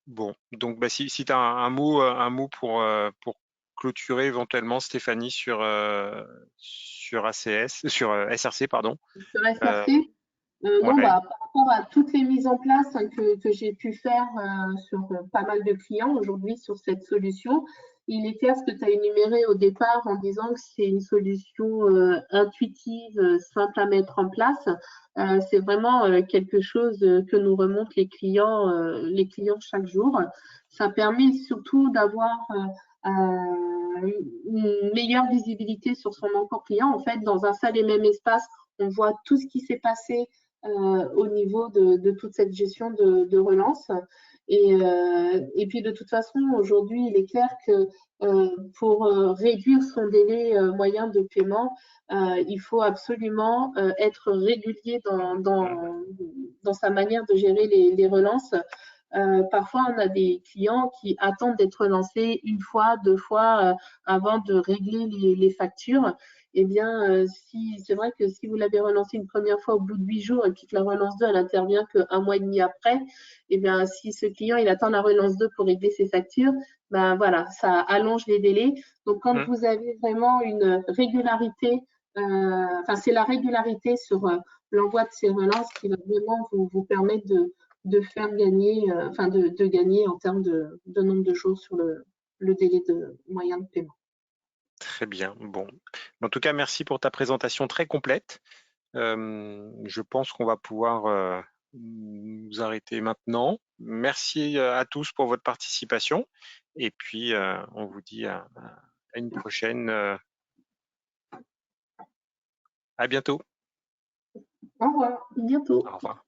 Bon, donc si tu as un mot pour clôturer éventuellement, Stéphanie, sur SRC, pardon. Sur SRC non, par rapport à toutes les mises en place que j'ai pu faire sur pas mal de clients aujourd'hui sur cette solution, il est clair ce que tu as énuméré au départ en disant que c'est une solution intuitive, simple à mettre en place. C'est vraiment quelque chose que nous remontent les clients chaque jour. Ça permet surtout d'avoir une meilleure visibilité sur son encours client. En fait, dans un seul et même espace, on voit tout ce qui s'est passé au niveau de toute cette gestion de relance. Et puis, de toute façon, aujourd'hui, il est clair que pour réduire son délai moyen de paiement, il faut absolument être régulier dans sa manière de gérer les relances. Parfois, on a des clients qui attendent d'être relancés une fois, 2 fois avant de régler les factures. Eh bien, c'est vrai que si vous l'avez relancé une première fois au bout de 8 jours et puis que la relance 2, elle intervient qu'un mois et demi après, eh bien, si ce client, il attend la relance 2 pour régler ses factures, ben voilà, ça allonge les délais. Donc, quand vous avez vraiment une régularité, c'est la régularité sur l'envoi de ces relances qui va vraiment vous permettre de faire gagner, de gagner en termes de nombre de jours sur le délai moyen de paiement. Très bien. Bon. En tout cas, merci pour ta présentation très complète. Je pense qu'on va pouvoir nous arrêter maintenant. Merci à tous pour votre participation. Et puis, on vous dit à une prochaine. À bientôt. Au revoir, à bientôt. Au revoir.